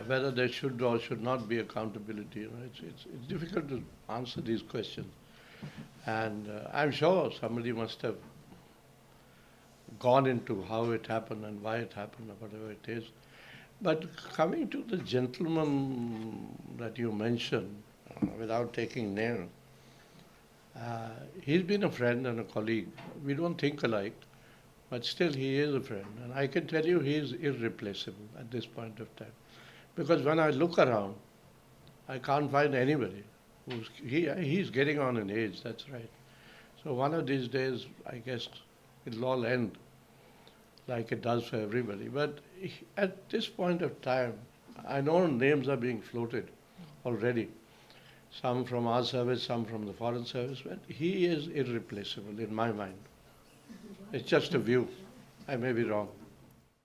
whether there should or should not be accountability. It's difficult to answer these questions. And I'm sure somebody must have gone into how it happened and why it happened or whatever it is. But coming to the gentleman that you mentioned, without taking names, he's been a friend and a colleague. We don't think alike, but still he is a friend. And I can tell you he is irreplaceable at this point of time. Because when I look around, I can't find anybody. He's getting on in age, that's right. So one of these days, I guess, it'll all end like it does for everybody. But at this point of time, I know names are being floated already. Some from our service, some from the foreign service, but he is irreplaceable in my mind. It's just a view. I may be wrong.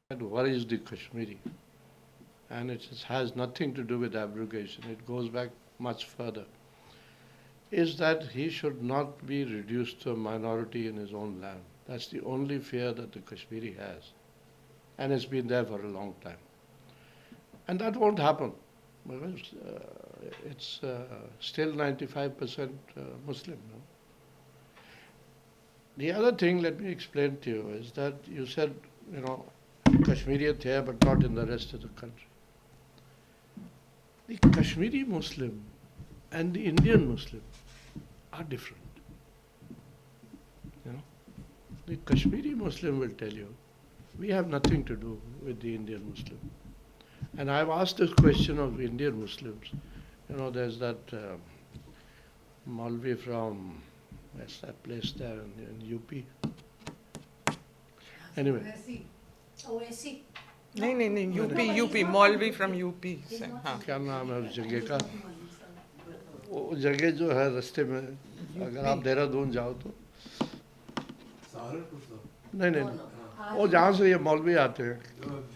What worries the Kashmiri? And it has nothing to do with abrogation. It goes back much further. Is that he should not be reduced to a minority in his own land. That's the only fear that the Kashmiri has. And it's been there for a long time. And that won't happen because it's still 95% Muslim. No? The other thing, let me explain to you, is that you said, Kashmiriyat here, but not in the rest of the country. The Kashmiri Muslim and the Indian Muslim are different. The Kashmiri Muslim will tell you, we have nothing to do with the Indian Muslim. And I've asked this question of Indian Muslims. You know, there's that Maulvi from, where's that place there in UP? Anyway, OSC. नहीं UP मौलवी from UP से हाँ क्या नाम है उस जगह का? वो जगह जो है रास्ते में, अगर आप देहरादून जाओ तो नहीं नहीं नहीं, वो जहाँ से ये मौलवी आते हैं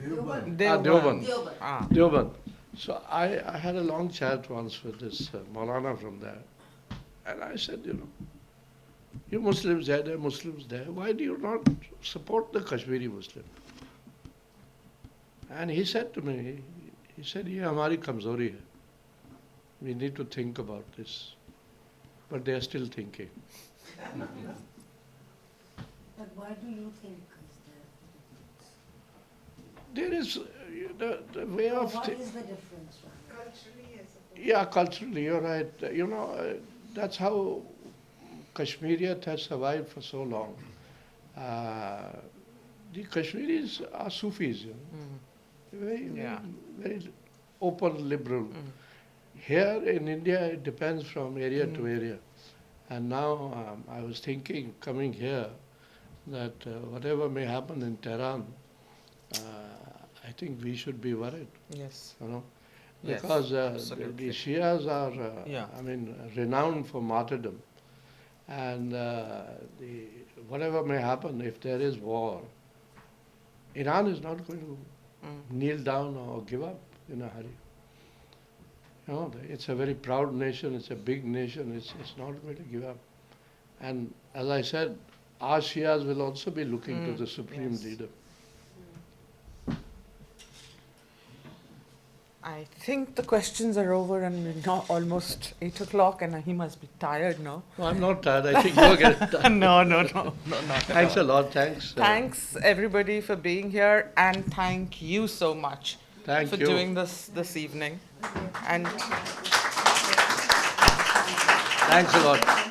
Deoband Deoband. So I had a long chat once with this Maulana from there, and I said, you know, you Muslims there are Muslims there, why do you not support the Kashmiri Muslim? And he said to me, he said, ये हमारी कमजोरी है. We need to think about this. But they are still thinking. But why do you think is There is the way of... what is the difference? Yeah, culturally, you're right. You know, that's how Kashmiriyat has survived for so long. The Kashmiris are Sufis, you know. Very open, liberal. Here in India, it depends from area to area. And now I was thinking, coming here, that whatever may happen in Tehran, I think we should be worried. Yes. You know, Yes, because the absolutely. Shias are, I mean, renowned for martyrdom, and whatever may happen, if there is war, Iran is not going to kneel down or give up in a hurry. You know, it's a very proud nation, it's a big nation, it's not going to give up. And as I said, our Shias will also be looking to the supreme leader. I think the questions are over and it's now almost 8 o'clock and he must be tired now. No, I'm not tired, I think you're getting tired. No, not Thanks at all. a lot, thanks. Thanks everybody for being here and thank you so much Thank for you. doing this evening. And Thanks a lot.